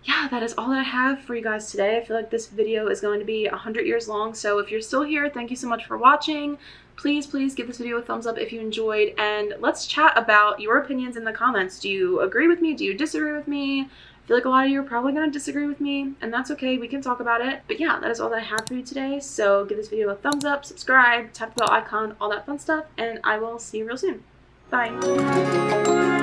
yeah, that is all that I have for you guys today. I feel like this video is going to be 100 years long, so if you're still here, thank you so much for watching. Please give this video a thumbs up if you enjoyed, and let's chat about your opinions in the comments. Do you agree with me? Do you disagree with me? I feel like a lot of you are probably going to disagree with me, and that's okay. We can talk about it. But yeah, that is all that I have for you today. So give this video a thumbs up, subscribe, tap the bell icon, all that fun stuff, and I will see you real soon. Bye.